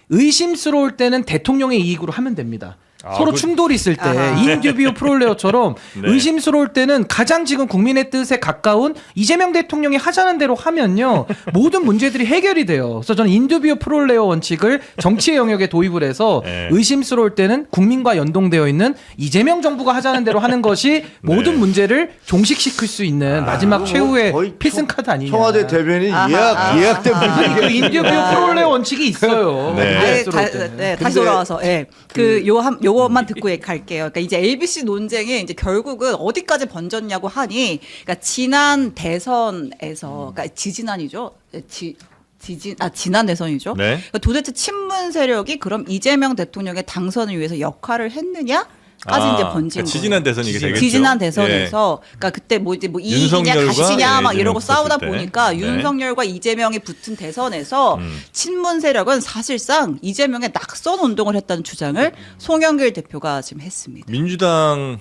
의심스러울 때는 대통령의 이익으로 하면 됩니다. 서로 충돌이 있을 때 인듀비오 프롤레오처럼 네. 의심스러울 때는 가장 지금 국민의 뜻에 가까운 이재명 대통령이 하자는 대로 하면요 모든 문제들이 해결이 돼요. 그래서 저는 인듀비오 프롤레오 원칙을 정치의 영역에 도입을 해서 네. 의심스러울 때는 국민과 연동되어 있는 이재명 정부가 하자는 대로 하는 것이 모든 문제를 종식시킬 수 있는 마지막 최후의 거의 필승카드 아니냐. 청와대 대변인 아하, 예약 때문에 아니 그 인듀비오 프롤레오 원칙이 있어요. 네. 의심스러울 때는. 다시 돌아와서 요것만 듣고 갈게요. 그러니까 이제 LBC 논쟁이 이제 결국은 어디까지 번졌냐고 하니, 그러니까 지난 대선에서, 그러니까 지지난이죠. 지난 대선이죠. 네. 그러니까 도대체 친문 세력이 그럼 이재명 대통령의 당선을 위해서 역할을 했느냐? 까지 이제 번진 그러니까 지지난 대선 이게 되겠죠. 지지난 대선에서 그러니까 그때 뭐 이제 뭐 이기냐 윤석열과 가시냐 막 이러고 이재명 싸우다 붙었을 때. 보니까 네. 윤석열과 이재명이 붙은 대선에서 친문 세력은 사실상 이재명의 낙선 운동을 했다는 주장을 송영길 대표가 지금 했습니다. 민주당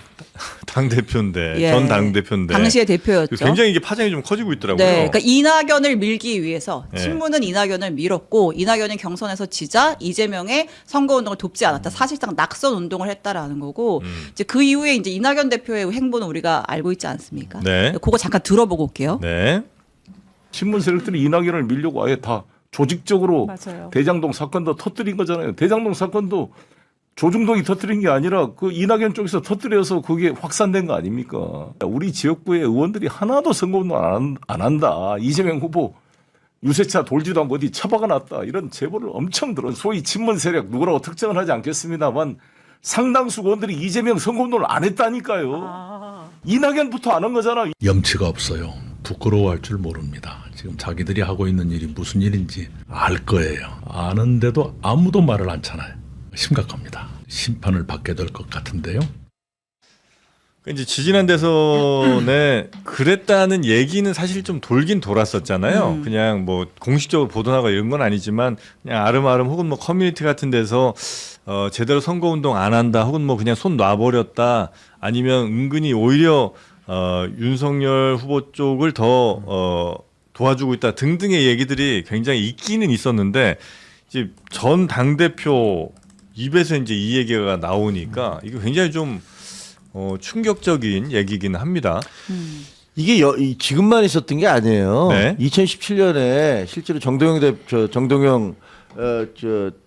당 대표인데 예. 전 당 대표인데 당시의 대표였죠. 굉장히 이게 파장이 좀 커지고 있더라고요. 네, 그러니까 이낙연을 밀기 위해서 네. 친문은 이낙연을 밀었고 이낙연이 경선에서 지자 이재명의 선거 운동을 돕지 않았다. 사실상 낙선 운동을 했다라는 거고 이제 그 이후에 이제 이낙연 대표의 행보는 우리가 알고 있지 않습니까? 네. 그거 잠깐 들어보고 올게요. 네. 친문 세력들이 이낙연을 밀려고 아예 다 조직적으로 맞아요. 대장동 사건도 터뜨린 거잖아요. 대장동 사건도 조중동이 터뜨린 게 아니라 그 이낙연 쪽에서 터뜨려서 그게 확산된 거 아닙니까? 우리 지역구의 의원들이 하나도 선거운동 안 한다. 이재명 후보 유세차 돌지도 않고 어디 처박아 놨다. 이런 제보를 엄청 들어. 소위 친문 세력 누구라고 특정을 하지 않겠습니다만 상당수 의원들이 이재명 선거운동을 안 했다니까요. 이낙연부터 안 한 거잖아. 염치가 없어요. 부끄러워할 줄 모릅니다. 지금 자기들이 하고 있는 일이 무슨 일인지 알 거예요. 아는데도 아무도 말을 안 찾아요. 심각합니다. 심판을 받게 될 것 같은데요. 이제 지지난 대선에 그랬다는 얘기는 사실 좀 돌긴 돌았었잖아요. 그냥 뭐 공식적으로 보도나가 이런 건 아니지만 그냥 아름아름 혹은 뭐 커뮤니티 같은 데서 제대로 선거운동 안 한다 혹은 뭐 그냥 손 놔버렸다 아니면 은근히 오히려 윤석열 후보 쪽을 더 도와주고 있다 등등의 얘기들이 굉장히 있기는 있었는데 이제 전 당대표 입에서 이제 이 얘기가 나오니까 이거 굉장히 좀 충격적인 얘기긴 합니다. 이게 지금만 있었던 게 아니에요. 네. 2017년에 실제로 정동영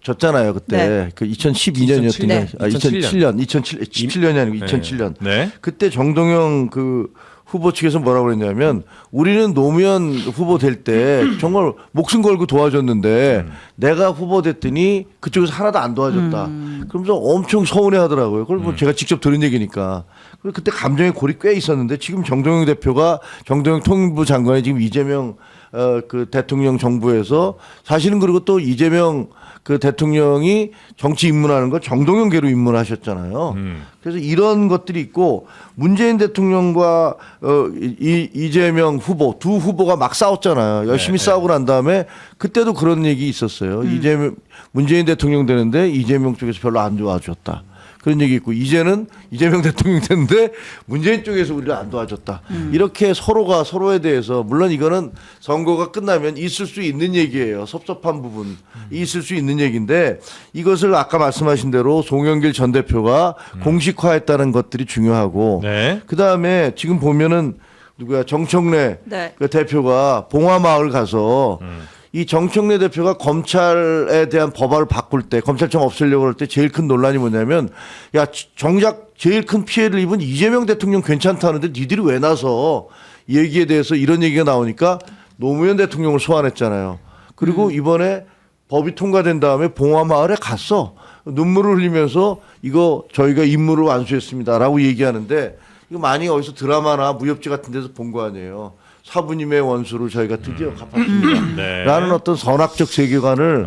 졌잖아요 그때. 네. 그 2012년이었던 게 2017년이 아니고 2007년. 네. 그때 정동영 그 후보 측에서 뭐라고 그랬냐면 우리는 노무현 후보 될 때 정말 목숨 걸고 도와줬는데 내가 후보 됐더니 그쪽에서 하나도 안 도와줬다. 그러면서 엄청 서운해 하더라고요. 그걸 뭐 제가 직접 들은 얘기니까. 그리고 그때 감정의 골이 꽤 있었는데 지금 정동영 대표가 정동영 통일부 장관이 지금 이재명 그 대통령 정부에서 사실은 그리고 또 이재명 그 대통령이 정치 입문하는 거 정동영계로 입문하셨잖아요. 그래서 이런 것들이 있고 문재인 대통령과 이재명 후보 두 후보가 막 싸웠잖아요. 열심히 싸우고 난 다음에 그때도 그런 얘기 있었어요. 문재인 대통령 되는데 이재명 쪽에서 별로 안 도와줬다. 그런 얘기 있고 이제는 이재명 대통령 됐는데 문재인 쪽에서 우리를 안 도와줬다. 이렇게 서로가 서로에 대해서 물론 이거는 선거가 끝나면 있을 수 있는 얘기예요. 섭섭한 부분이 있을 수 있는 얘기인데 이것을 아까 말씀하신 대로 송영길 전 대표가 공식화했다는 것들이 중요하고 네. 그다음에 지금 보면은 누구야 정청래 네. 그 대표가 봉화마을 가서 이 정청래 대표가 검찰에 대한 법안을 바꿀 때 검찰청 없애려고 할 때 제일 큰 논란이 뭐냐면 야 정작 제일 큰 피해를 입은 이재명 대통령 괜찮다는데 니들이 왜 나서 얘기에 대해서 이런 얘기가 나오니까 노무현 대통령을 소환했잖아요. 그리고 이번에 법이 통과된 다음에 봉화마을에 갔어. 눈물을 흘리면서 이거 저희가 임무를 완수했습니다라고 얘기하는데 이거 많이 어디서 드라마나 무협지 같은 데서 본 거 아니에요. 사부님의 원수를 저희가 드디어 갚았습니다. 네. 라는 어떤 선악적 세계관을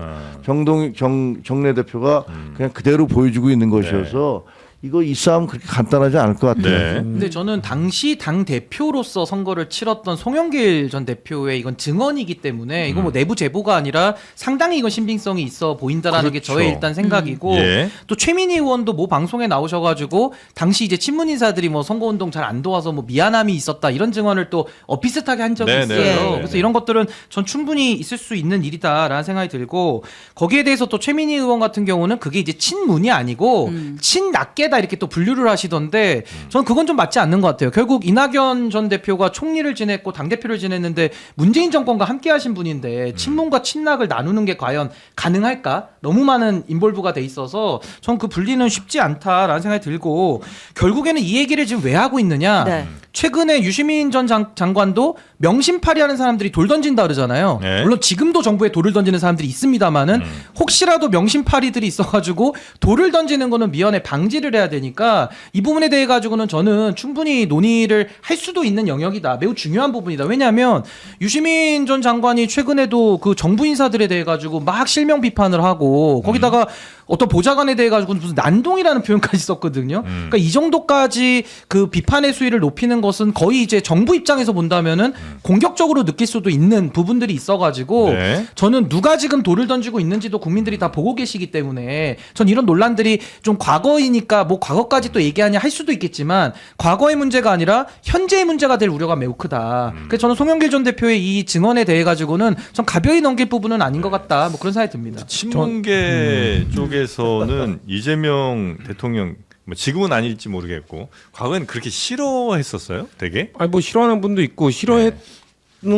정래 대표가 그냥 그대로 보여주고 있는 것이어서 이거 이 싸움 그렇게 간단하지 않을 것 같아요. 네. 근데 저는 당시 당 대표로서 선거를 치렀던 송영길 전 대표의 이건 증언이기 때문에 이거 뭐 내부 제보가 아니라 상당히 이건 신빙성이 있어 보인다라는 게 그렇죠. 저의 일단 생각이고 예. 또 최민희 의원도 뭐 방송에 나오셔가지고 당시 이제 친문 인사들이 뭐 선거운동 잘 안 도와서 뭐 미안함이 있었다 이런 증언을 또 비슷하게 한 적이 네, 있어요. 네, 네, 그래서 네. 이런 것들은 전 충분히 있을 수 있는 일이다라는 생각이 들고 거기에 대해서 또 최민희 의원 같은 경우는 그게 이제 친문이 아니고 친낙계다 이렇게 또 분류를 하시던데 저는 그건 좀 맞지 않는 것 같아요. 결국 이낙연 전 대표가 총리를 지냈고 당대표를 지냈는데 문재인 정권과 함께 하신 분인데 친문과 친낙을 나누는 게 과연 가능할까? 너무 많은 인볼브가 돼 있어서 전 그 분리는 쉽지 않다라는 생각이 들고 결국에는 이 얘기를 지금 왜 하고 있느냐? 네. 최근에 유시민 전 장관도 명심파리하는 사람들이 돌 던진다 그러잖아요. 네. 물론 지금도 정부에 돌을 던지는 사람들이 있습니다만은 혹시라도 명심파리들이 있어가지고 돌을 던지는 거는 미연에 방지를 해야 되니까 이 부분에 대해 가지고는 저는 충분히 논의를 할 수도 있는 영역이다. 매우 중요한 부분이다. 왜냐하면 유시민 전 장관이 최근에도 그 정부 인사들에 대해 가지고 막 실명 비판을 하고 거기다가 어떤 보좌관에 대해 가지고 무슨 난동이라는 표현까지 썼거든요. 그러니까 이 정도까지 그 비판의 수위를 높이는 것은 거의 이제 정부 입장에서 본다면은 공격적으로 느낄 수도 있는 부분들이 있어가지고 네. 저는 누가 지금 돌을 던지고 있는지도 국민들이 다 보고 계시기 때문에 전 이런 논란들이 좀 과거이니까 뭐 과거까지 또 얘기하냐 할 수도 있겠지만 과거의 문제가 아니라 현재의 문제가 될 우려가 매우 크다. 그래서 저는 송영길 전 대표의 이 증언에 대해 가지고는 좀 가벼이 넘길 부분은 아닌 것 같다. 뭐 그런 생각이 듭니다. 친문계 쪽에서는 이재명 대통령 뭐 지금은 아닐지 모르겠고 과거에는 그렇게 싫어했었어요, 되게. 아니 뭐 싫어하는 분도 있고 싫어했는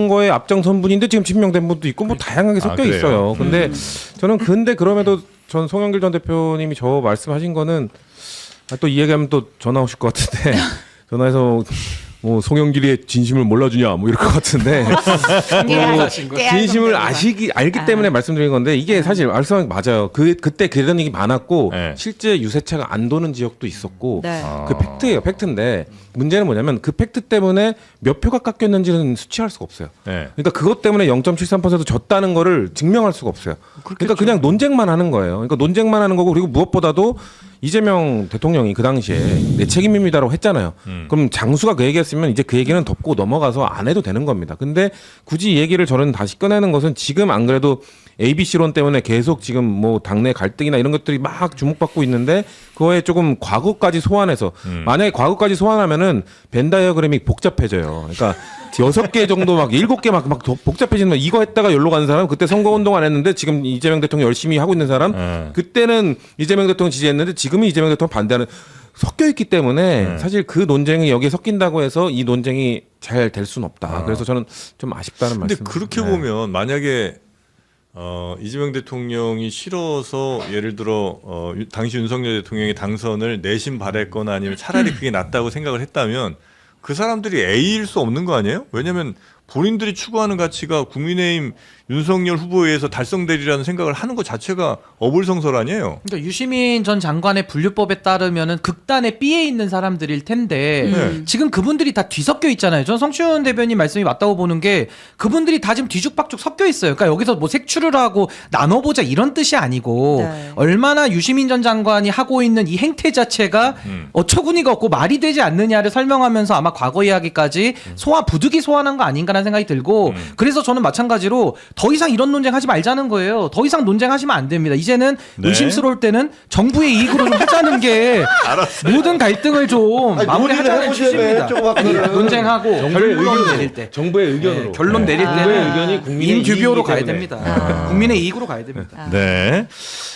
거에 앞장선 분인데 지금 지명된 분도 있고 뭐 다양하게 섞여 그래요? 있어요. 근데 저는 그럼에도 전 송영길 전 대표님이 저 말씀하신 거는 또 이 얘기하면 또 전화 오실 것 같은데 전화해서 뭐 송영길의 진심을 몰라주냐 뭐 이럴 것 같은데 진심을 알기 때문에 말씀드린 건데 이게 사실 말씀하신 게 맞아요. 그때 그런 얘기 많았고 네. 실제 유세차가 안 도는 지역도 있었고 네. 그 팩트예요. 팩트인데 문제는 뭐냐면 그 팩트 때문에 몇 표가 깎였는지는 수치할 수가 없어요. 네. 그러니까 그것 때문에 0.73% 졌다는 거를 증명할 수가 없어요. 그러니까 그냥 논쟁만 하는 거예요. 그러니까 논쟁만 하는 거고 그리고 무엇보다도 이재명 대통령이 그 당시에 내 책임입니다라고 했잖아요. 그럼 장수가 그 얘기했으면 이제 그 얘기는 덮고 넘어가서 안 해도 되는 겁니다. 근데 굳이 이 얘기를 저는 다시 꺼내는 것은 지금 안 그래도 ABC론 때문에 계속 지금 뭐 당내 갈등이나 이런 것들이 막 주목받고 있는데 그거에 조금 과거까지 소환해서 만약에 과거까지 소환하면은 벤 다이어그램이 복잡해져요. 그러니까 6개 정도 막 7개 막 복잡해지면 이거 했다가 여기로 가는 사람 그때 선거운동 안 했는데 지금 이재명 대통령 열심히 하고 있는 사람 그때는 이재명 대통령 지지했는데 지금은 이재명 대통령 반대하는 섞여 있기 때문에 사실 그 논쟁이 여기에 섞인다고 해서 이 논쟁이 잘 될 수는 없다. 그래서 저는 좀 아쉽다는 근데 말씀. 그렇게 보면 만약에 이재명 대통령이 싫어서 예를 들어 당시 윤석열 대통령의 당선을 내심 바랬거나 아니면 차라리 그게 낫다고 생각을 했다면 그 사람들이 A일 수 없는 거 아니에요? 왜냐하면 본인들이 추구하는 가치가 국민의힘 윤석열 후보에 의해서 달성되리라는 생각을 하는 것 자체가 어불성설 아니에요? 그러니까 유시민 전 장관의 분류법에 따르면은 극단의 B에 있는 사람들일 텐데 네. 지금 그분들이 다 뒤섞여 있잖아요. 전 성춘 대변인 말씀이 맞다고 보는 게 그분들이 다 지금 뒤죽박죽 섞여 있어요. 그러니까 여기서 뭐 색출을 하고 나눠보자 이런 뜻이 아니고 네. 얼마나 유시민 전 장관이 하고 있는 이 행태 자체가 어처구니가 없고 말이 되지 않느냐를 설명하면서 아마 과거 이야기까지 부득이 소환한 거 아닌가라는 생각이 들고 그래서 저는 마찬가지로 더 이상 이런 논쟁하지 말자는 거예요. 더 이상 논쟁하시면 안 됩니다. 이제는 네. 의심스러울 때는 정부의 이익으로 좀 하자는 게 모든 갈등을 좀 아니, 마무리하자는 논의를 취지입니다. 조금만 논쟁하고 결론 내릴 때 정부의 의견으로 결론 내릴 정부의 때는 의견이 국민의 인규비오로 이익이기 가야 때문에. 됩니다. 국민의 이익으로 가야 됩니다. 네. 그러니까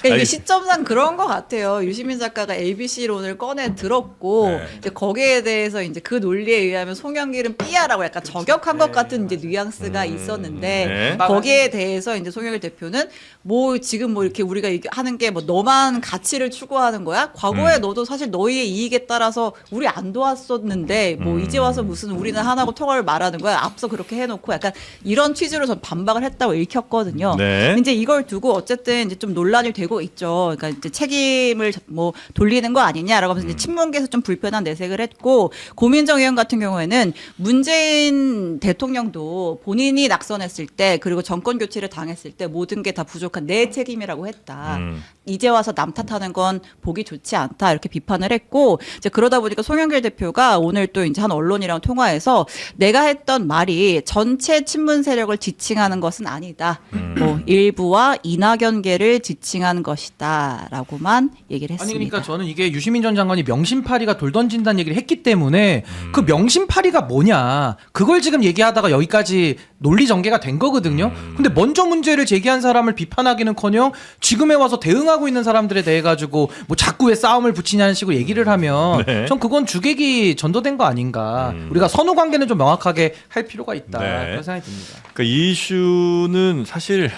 아니, 이게 시점상 그런 것 같아요. 유시민 작가가 ABC론을 꺼내 들었고 네. 이제 거기에 대해서 이제 그 논리에 의하면 송영길은 B야라고 약간 저격한 것 같은 이제 뉘앙스가 있었는데 네. 거기에 대해서 이제 송영길 대표는 뭐 지금 뭐 이렇게 우리가 하는 게 뭐 너만 가치를 추구하는 거야? 과거에 너도 사실 너희의 이익에 따라서 우리 안 도왔었는데 뭐 이제 와서 무슨 우리는 하나고 통화를 말하는 거야? 앞서 그렇게 해놓고 약간 이런 취지로 전 반박을 했다고 읽혔거든요. 네. 이제 이걸 두고 어쨌든 이제 좀 논란이 되고 있죠. 그러니까 이제 책임을 뭐 돌리는 거 아니냐라고 하면서 이제 친문계에서 좀 불편한 내색을 했고 고민정 의원 같은 경우에는 문재인 대통령도 본인이 낙선했을 때 그리고 정권 교체를 당했을 때 모든 게 다 부족한 내 책임이라고 했다. 이제 와서 남 탓하는 건 보기 좋지 않다 이렇게 비판을 했고 이제 그러다 보니까 송영길 대표가 오늘 또 이제 한 언론이랑 통화해서 내가 했던 말이 전체 친문 세력을 지칭하는 것은 아니다. 뭐 일부와 이낙연계를 지칭한 것이다라고만 얘기를 했습니다. 아니 그러니까 저는 이게 유시민 전 장관이 명심파리가 돌 던진다는 얘기를 했기 때문에 그 명심파리가 뭐냐 그걸 지금 얘기하다가 여기까지 논리 전개가 된 거거든요. 근데 먼저 문제를 제기한 사람을 비판하기는커녕 지금에 와서 대응하고 있는 사람들에 대해 가지고 뭐 자꾸 왜 싸움을 붙이냐는 식으로 얘기를 하면 네. 전 그건 주객이 전도된 거 아닌가. 우리가 선후 관계는 좀 명확하게 할 필요가 있다. 네. 그런 생각이 듭니다. 그러니까 이 이슈는 사실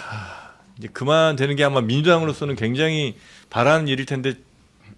이제 그만되는 게 아마 민주당으로서는 굉장히 바라는 일일 텐데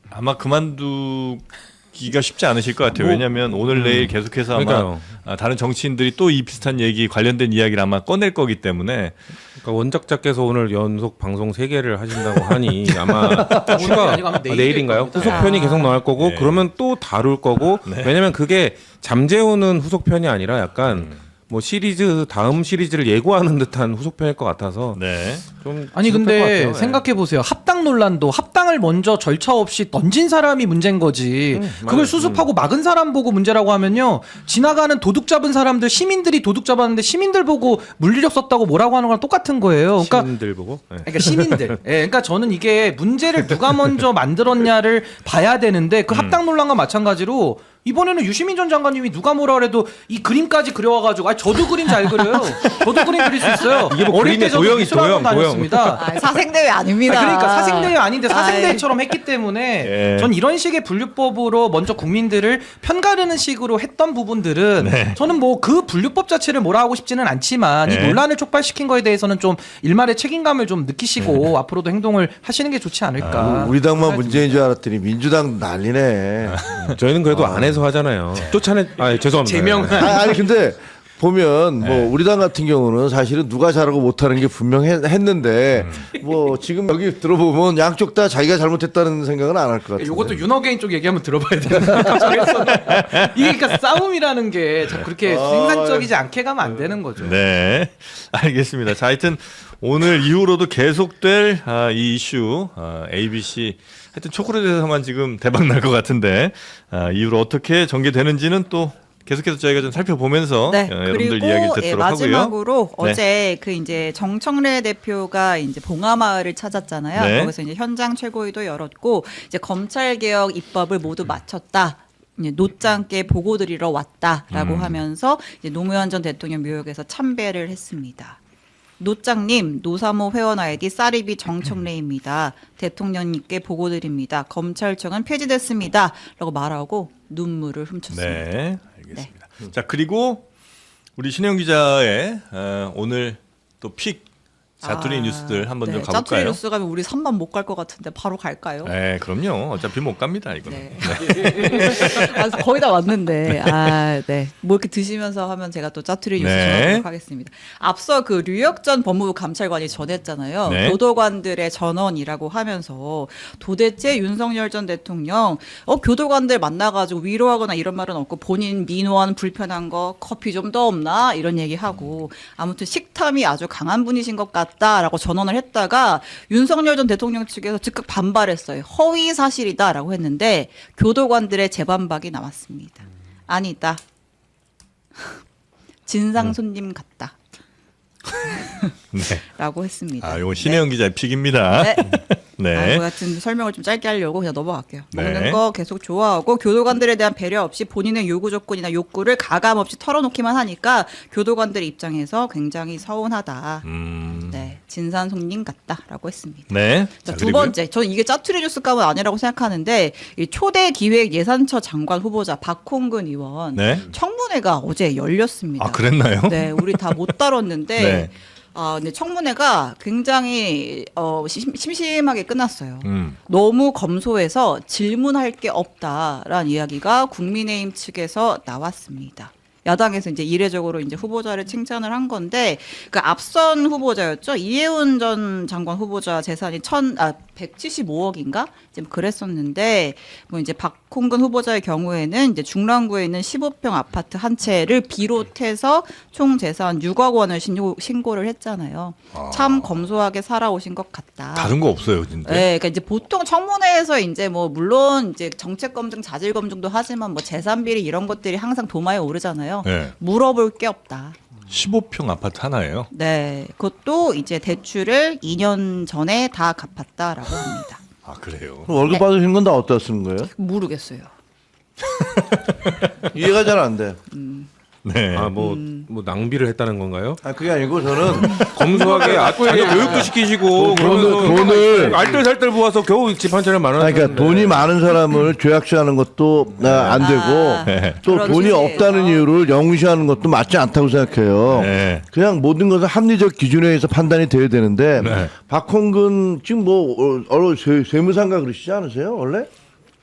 아마 그만두기가 쉽지 않으실 것 같아요. 왜냐하면 오늘 내일 계속해서 아마 그러니까요. 다른 정치인들이 또 이 비슷한 얘기 관련된 이야기를 아마 꺼낼 거기 때문에 그러니까 원작자께서 오늘 연속 방송 3개를 하신다고 하니 아마 추가 아니고 아마 내일 내일인가요? 될 겁니다. 후속편이 계속 나올 거고 네. 그러면 또 다룰 거고 왜냐면 그게 잠재우는 후속편이 아니라 약간 뭐 시리즈 다음 시리즈를 예고하는 듯한 후속편일 것 같아서 네. 좀 아니 지긋할 것 근데 같아요. 네. 생각해 보세요. 합당 논란도 합당을 먼저 절차 없이 던진 사람이 문제인 거지. 그걸 맞아요. 수습하고 막은 사람 보고 문제라고 하면요. 지나가는 도둑 잡은 사람들 시민들이 도둑 잡았는데 시민들 보고 물리력 썼다고 뭐라고 하는 거랑 똑같은 거예요. 그러니까 시민들 보고 네. 그러니까 시민들. 예, 그러니까 저는 이게 문제를 누가 먼저 만들었냐를 봐야 되는데 그 합당 논란과 마찬가지로 이번에는 유시민 전 장관님이 누가 뭐라 그래도 이 그림까지 그려와가지고 아 저도 그림 잘 그려요. 저도 그림 그릴 수 있어요. 이게 뭐 어릴 때 그림의 저도 도형, 미술학원 도형. 다녔습니다. 아, 사생대회 아닙니다. 그러니까 사생대회 아닌데 사생대회처럼 했기 때문에 예. 전 이런 식의 분류법으로 먼저 국민들을 편가르는 식으로 했던 부분들은 저는 뭐 그 분류법 자체를 뭐라 하고 싶지는 않지만 이 네. 논란을 촉발시킨 거에 대해서는 좀 일말의 책임감을 좀 느끼시고 앞으로도 행동을 하시는 게 좋지 않을까. 우리 당만 문제인 줄 알았더니 민주당 난리네. 저희는 그래도 안에서 하잖아요. 쫓아내 죄송합니다. 제명. 아니 근데 보면 뭐 우리 당 같은 경우는 사실은 누가 잘하고 못하는 게 분명했는데 뭐 지금 여기 들어보면 양쪽 다 자기가 잘못했다는 생각은 안 할 것 같아요. 요것도 윤호개인 쪽 얘기 한번 들어봐야 되나 저에서 이게 그러니까 싸움이라는 게 자꾸 그렇게 생산적이지 않게 가면 안 되는 거죠. 네. 알겠습니다. 자, 하여튼 오늘 이후로도 계속될 이 이슈 ABC 하여튼 초콜릿에서만 지금 대박 날 것 같은데 이후로 어떻게 전개되는지는 또 계속해서 저희가 좀 살펴보면서 네. 여러분들 그리고 이야기를 듣도록 하고요. 마지막으로 네. 어제 그 이제 정청래 대표가 이제 봉하마을을 찾았잖아요. 네. 거기서 이제 현장 최고위도 열었고 이제 검찰 개혁 입법을 모두 마쳤다. 이제 노짱께 보고 드리러 왔다라고 하면서 이제 노무현 전 대통령 묘역에서 참배를 했습니다. 노짱님, 노사모 회원 아이디 쌀이비 정청래입니다. 대통령님께 보고드립니다. 검찰청은 폐지됐습니다. 라고 말하고 눈물을 훔쳤습니다. 네, 알겠습니다. 자, 그리고 우리 신혜영 기자의 오늘 또 픽 자투리 뉴스들 한번 좀 짜투리 가볼까요? 뉴스 가면 우리 3만 못 갈 것 같은데 바로 갈까요? 네, 그럼요. 어차피 못 갑니다, 이거는. 네. 아, 거의 다 왔는데, 네. 뭐 이렇게 드시면서 하면 제가 또 짜투리 뉴스 네. 전하도록 하겠습니다. 앞서 그 류혁 전 법무부 감찰관이 전했잖아요. 네. 교도관들의 전원이라고 하면서 도대체 윤석열 전 대통령 교도관들 만나가지고 위로하거나 이런 말은 없고 본인 민원 불편한 거 커피 좀 더 없나 이런 얘기하고 아무튼 식탐이 아주 강한 분이신 것 같다라고 전언을 했다가 윤석열 전 대통령 측에서 즉각 반발했어요. 허위 사실이다라고 했는데 교도관들의 재반박이 나왔습니다. 아니다. 진상 손님 같다. 네. 라고 했습니다. 아, 이건 신혜영 기자의 픽입니다. 네. 네. 같은 설명을 좀 짧게 하려고 그냥 넘어갈게요. 네. 먹는 거 계속 좋아하고 교도관들에 대한 배려 없이 본인의 요구 조건이나 욕구를 가감 없이 털어놓기만 하니까 교도관들 입장에서 굉장히 서운하다. 네, 진산 손님 같다라고 했습니다. 네. 자, 자, 두 그리고요. 번째, 저는 이게 짜투리 뉴스감은 아니라고 생각하는데 이 초대 기획 예산처 장관 후보자 박홍근 의원 네. 청문회가 어제 열렸습니다. 아, 그랬나요? 네, 우리 다 못 다뤘는데. 네. 근데 청문회가 굉장히 심심하게 끝났어요. 음. 너무 검소해서 질문할 게 없다라는 이야기가 국민의힘 측에서 나왔습니다. 야당에서 이제 이례적으로 이제 후보자를 칭찬을 한 건데 그 앞선 후보자였죠. 이해운 전 장관 후보자 재산이 175억인가 지금 그랬었는데 뭐 이제 박홍근 후보자의 경우에는 이제 중랑구에 있는 15평 아파트 한 채를 비롯해서 총 재산 6억 원을 신고를 했잖아요. 참 검소하게 살아오신 것 같다. 다른 거 없어요, 진짜. 네, 그러니까 이제 보통 청문회에서 이제 뭐 물론 이제 정책 검증, 자질 검증도 하지만 뭐 재산 비리 이런 것들이 항상 도마에 오르잖아요. 네. 물어볼 게 없다. 15평 아파트 하나예요. 네, 그것도 이제 대출을 2년 전에 다 갚았다라고 합니다. 아, 그래요. 그럼 월급 받으신 건 다 어디다 쓰는 거예요? 모르겠어요. 이해가 잘 안 돼. 네. 아, 뭐 낭비를 했다는 건가요? 아 그게 아니고 저는 검소하게 자기 교육도 시키시고 돈을 알뜰살뜰 모아서 겨우 집 한 채를 만 원. 아니, 그러니까 돈이 많은 사람을 죄악시하는 것도 안 되고 네. 또 그런 돈이 취지에서. 없다는 이유를 영시하는 것도 맞지 않다고 생각해요. 네. 그냥 모든 것은 합리적 기준에 의해서 판단이 돼야 되는데 네. 박홍근 지금 뭐 세무상가 그러시지 않으세요 원래?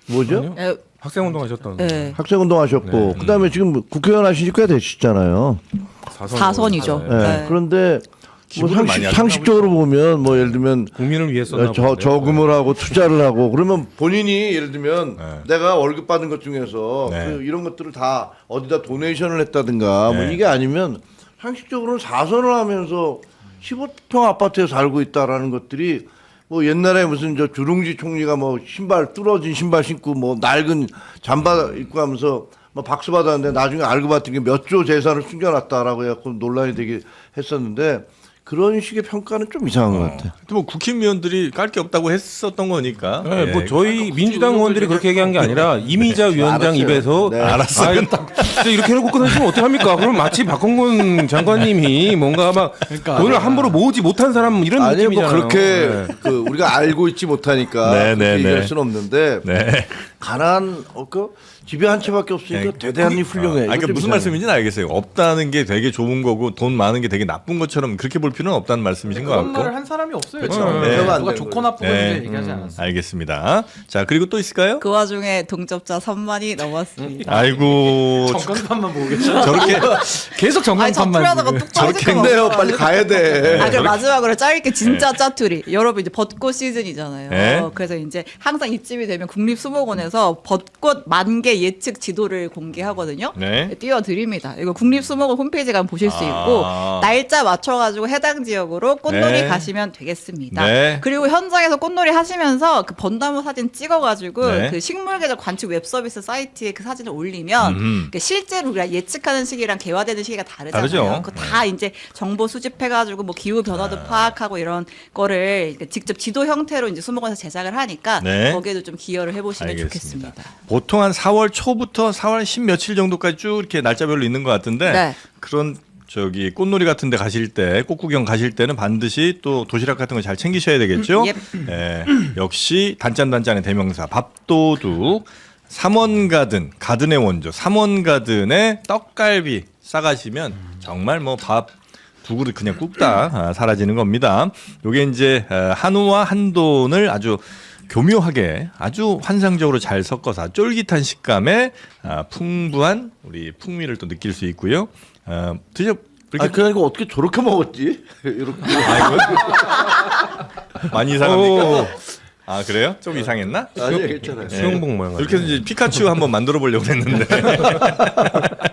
뭐죠? 에, 학생운동 하셨던. 네. 학생운동 하셨고 그다음에 지금 국회의원 하신 지 꽤 되시잖아요. 사선이죠. 네. 네. 그런데 뭐 기부를 많이 하셨나 상식적으로 보면 뭐 예를 들면 국민을 위해 썼나 저 본데요. 저금을 하고 투자를 하고 그러면 본인이 예를 들면 네. 내가 월급 받은 것 중에서 네. 그 이런 것들을 다 어디다 도네이션을 했다든가 뭐 네. 이게 아니면 상식적으로는 사선을 하면서 15평 아파트에 살고 있다라는 것들이 뭐 옛날에 무슨 저 주룽지 총리가 뭐 신발 뚫어진 신발 신고 뭐 낡은 잠바 입고 하면서 뭐 박수 받았는데 나중에 알고 봤더니 몇 조 재산을 숨겨놨다라고 해갖고 논란이 되게 했었는데 그런 식의 평가는 좀 이상한 것 같아. 근데 뭐 국힘의원들이 깔 게 없다고 했었던 거니까. 네, 뭐 예. 저희 민주당 의원들이 그렇게 얘기한 게 아니라 이미자 위원장 알았어요. 입에서 네. 알았어요. 아이, 진짜 이렇게 해놓고 끊으시면 어떡합니까? 그럼 마치 박홍근 장관님이 뭔가 막 돈을 함부로 모으지 못한 사람 이런 아니 뭐 느낌이잖아요. 그렇게 네. 그 우리가 알고 있지 못하니까 네, 그렇게 네, 얘기할 네. 수는 없는데 네. 가난한 그 집에 한 채밖에 없으니까 대단히 훌륭해. 그러니까 이거 무슨 좀 말씀인지는 알겠어요. 없다는 게 되게 좋은 거고 돈 많은 게 되게 나쁜 것처럼 그렇게 볼 필요는 없다는 말씀이신 것 그런 같고. 말을 한 사람이 없어요. 그렇죠. 지금. 네. 누가 되는 좋고 거죠. 나쁘고 네. 얘기하지 않았어요. 알겠습니다. 자, 그리고 또 있을까요? 그 와중에 동접자 3만이 넘었습니다. 아이고 정권판만 보고 계셔. 저렇게 계속 아니 정권판만 짜투리하다가 지금. 뚝 빠질 거 힘내요. 빨리 가야 돼. 그럼 마지막으로 짧게 진짜 짜투리. 여러분 이제 벚꽃 시즌이잖아요. 네. 그래서 이제 항상 이쯤이 되면 국립수목원에서 벚꽃 만개 예측 지도를 공개하거든요. 네. 띄워드립니다. 이거 국립수목원 홈페이지 가면 보실 수 있고 날짜 맞춰가지고 해당 지역으로 꽃놀이 네. 가시면 되겠습니다. 네. 그리고 현장에서 꽃놀이 하시면서 그 벚나무 사진 찍어가지고 네. 그 식물계절 관측 웹서비스 사이트에 그 사진을 올리면 그 실제로 우리가 예측하는 시기랑 개화되는 시기가 다르잖아요. 다르죠. 그거 다 이제 정보 수집해가지고 뭐 기후 변화도 파악하고 이런 거를 직접 지도 형태로 이제 수목원에서 제작을 하니까 네. 거기에도 좀 기여를 해보시면 알겠습니다. 좋겠습니다. 보통 한 4월 초부터 4월 10 며칠 정도까지 쭉 이렇게 날짜별로 있는 것 같은데 네. 그런 저기 꽃놀이 같은 데 가실 때 꽃구경 가실 때는 반드시 또 도시락 같은 거 잘 챙기셔야 되겠죠. 예. 예, 역시 단짠단짠의 대명사 밥도둑 삼원가든 가든의 원조 삼원가든의 떡갈비 싸가시면 정말 뭐 밥 두 그릇 그냥 굽다 사라지는 겁니다. 요게 이제 한우와 한돈을 아주 교묘하게 아주 환상적으로 잘 섞어서 쫄깃한 식감에 풍부한 우리 풍미를 또 느낄 수 있고요. 드셔 아, 그러니까 어떻게 저렇게 먹었지? 이렇게. 많이 이상합니까? 아 그래요? 좀 이상했나? 아니, 괜찮아요. 수영복 모양 이렇게 해서 이제 피카츄 한번 만들어 보려고 했는데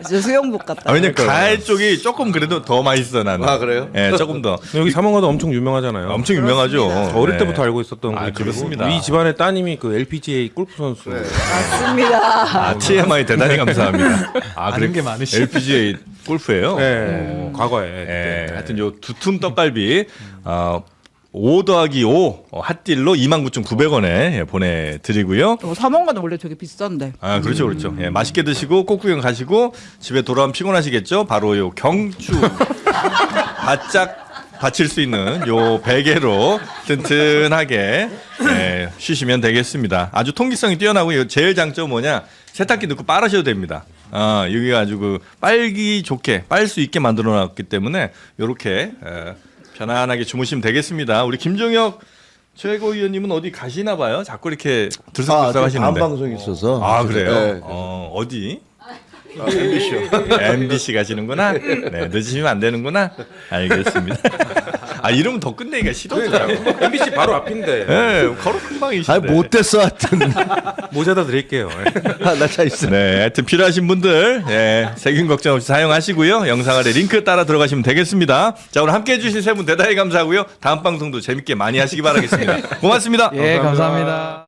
진짜 수영복 같다. 왜냐면 가해 쪽이 조금 그래도 더 맛있어 나는. 아, 그래요? 예, 조금 더. 여기 사mon가도 엄청 유명하잖아요. 엄청 유명하죠. 어릴 네. 때부터 알고 있었던 거 그렇습니다. 이 집안의 따님이 그 LPGA 골프 선수. 맞습니다. TMI 대단히 감사합니다. 아는 게 많으시네. LPGA 골프예요. 네, 과거에. 예, 하여튼 요 두툼 떡갈비 5+5 핫딜로 29,900원에 보내드리고요. 사먹는 원래 되게 비싼데. 아 그렇죠 그렇죠. 예, 맛있게 드시고 꽃구경 가시고 집에 돌아오면 피곤하시겠죠. 바로 요 경주 바짝 받칠 수 있는 요 베개로 튼튼하게 쉬시면 되겠습니다. 아주 통기성이 뛰어나고 요 제일 장점 뭐냐 세탁기 넣고 빨으셔도 됩니다. 여기가 아주 그 빨기 좋게 빨 수 있게 만들어놨기 때문에 요렇게 편안하게 주무시면 되겠습니다. 우리 김종혁 최고위원님은 어디 가시나 봐요. 자꾸 이렇게 들썩들썩 다음 하시는데. 방송이 있어서. 아 그래요? 네. 어디? MBC 가시는구나. 네, 늦으시면 안 되는구나. 알겠습니다. 이러면 더 끝내기가 싫어지더라고. MBC 바로 앞인데. 네, 걸어 금방이신데. 아니 못됐어 하여튼. 모자다 드릴게요. 나 차 있어. 네, 하여튼 필요하신 분들 세균 걱정 없이 사용하시고요. 영상 아래 링크 따라 들어가시면 되겠습니다. 자, 오늘 함께해 주신 세 분 대단히 감사하고요. 다음 방송도 재밌게 많이 하시기 바라겠습니다. 고맙습니다. 예, 감사합니다.